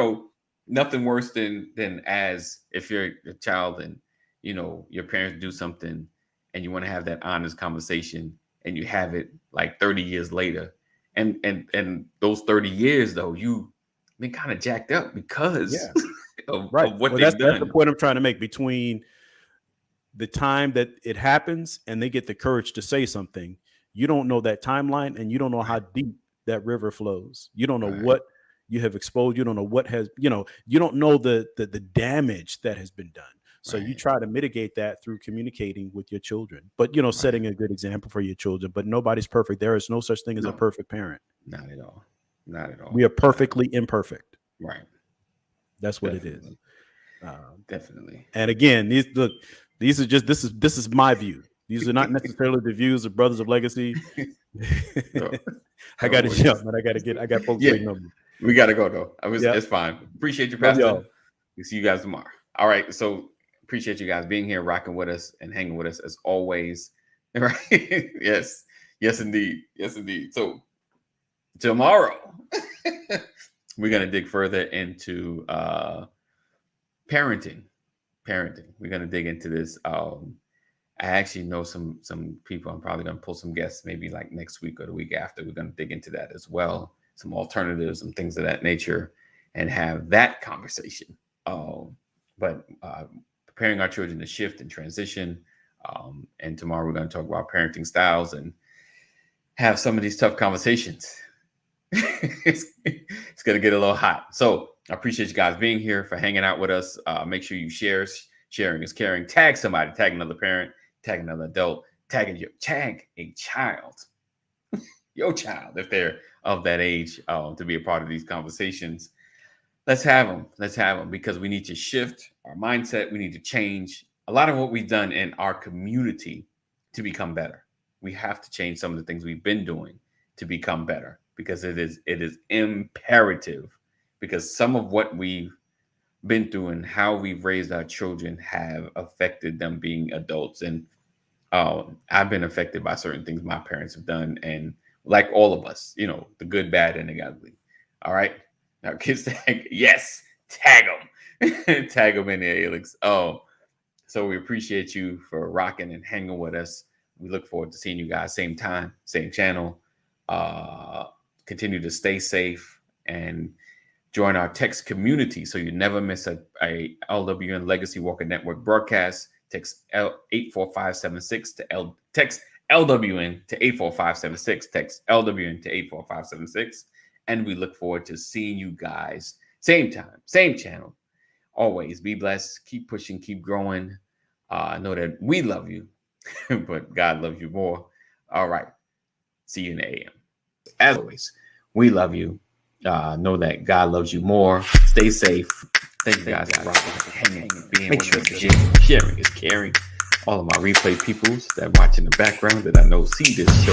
S1: nothing worse than as if you're a child and your parents do something and you want to have that honest conversation, and you have it like 30 years later, and those 30 years though, you've been kind of jacked up because of what they've done.
S2: That's the point I'm trying to make. Between the time that it happens and they get the courage to say something, you don't know that timeline, and you don't know how deep that river flows. You don't know
S1: Right.
S2: what you have exposed. You don't know what has, you don't know the damage that has been done. So you
S1: Right.
S2: try to mitigate that through communicating with your children, but
S1: Right.
S2: setting a good example for your children. But nobody's perfect. There is no such thing as a
S1: No,
S2: perfect parent.
S1: not at all. Not at all.
S2: We are perfectly imperfect.
S1: Right.
S2: That's what it is.
S1: Definitely. Definitely.
S2: And again, these are just this is my view. These are not necessarily the views of Brothers of Legacy.
S1: No,
S2: I got to
S1: no
S2: jump,
S1: worries.
S2: man. I got folks
S1: Yeah,
S2: waiting on me.
S1: we gotta go though.
S2: Yeah.
S1: It's fine. Appreciate you,
S2: Love
S1: Pastor.
S2: y'all.
S1: We'll see you guys tomorrow. All right. So appreciate you guys being here, rocking with us, and hanging with us as always. Right? Yes. Yes, indeed. Yes, indeed. So tomorrow we're gonna dig further into parenting. We're gonna dig into this. I actually know some people. I'm probably gonna pull some guests maybe like next week or the week after. We're gonna dig into that as well. Some alternatives, some things of that nature, and have that conversation. But preparing our children to shift and transition. And tomorrow we're going to talk about parenting styles and have some of these tough conversations. It's going to get a little hot. So I appreciate you guys being here, for hanging out with us. Make sure you share. Sharing is caring. Tag somebody. Tag another parent. Tag another adult. Tag a child. Your child, if they're of that age, to be a part of these conversations. Let's have them because we need to shift our mindset. We need to change a lot of what we've done in our community to become better. We have to change some of the things we've been doing to become better, because it is imperative, because some of what we've been through and how we've raised our children have affected them being adults. And I've been affected by certain things my parents have done. And like all of us, the good, bad, and the ugly. All right. Now, kids tag, yes, tag them. Tag them in there, Alex. So we appreciate you for rocking and hanging with us. We look forward to seeing you guys same time, same channel. Continue to stay safe and join our text community so you never miss a LWN Legacy Walker Network broadcast. Text 84576 to text LWN to 84576. Text LWN to 84576. And we look forward to seeing you guys same time, same channel. Always be blessed. Keep pushing, keep growing. Know that we love you, but God loves you more. All right. See you in the AM. As always, we love you. Know that God loves you more. Stay safe. Thank you guys for hanging, being with us. Sharing is caring. All of my replay peoples that watch in the background that I know see this show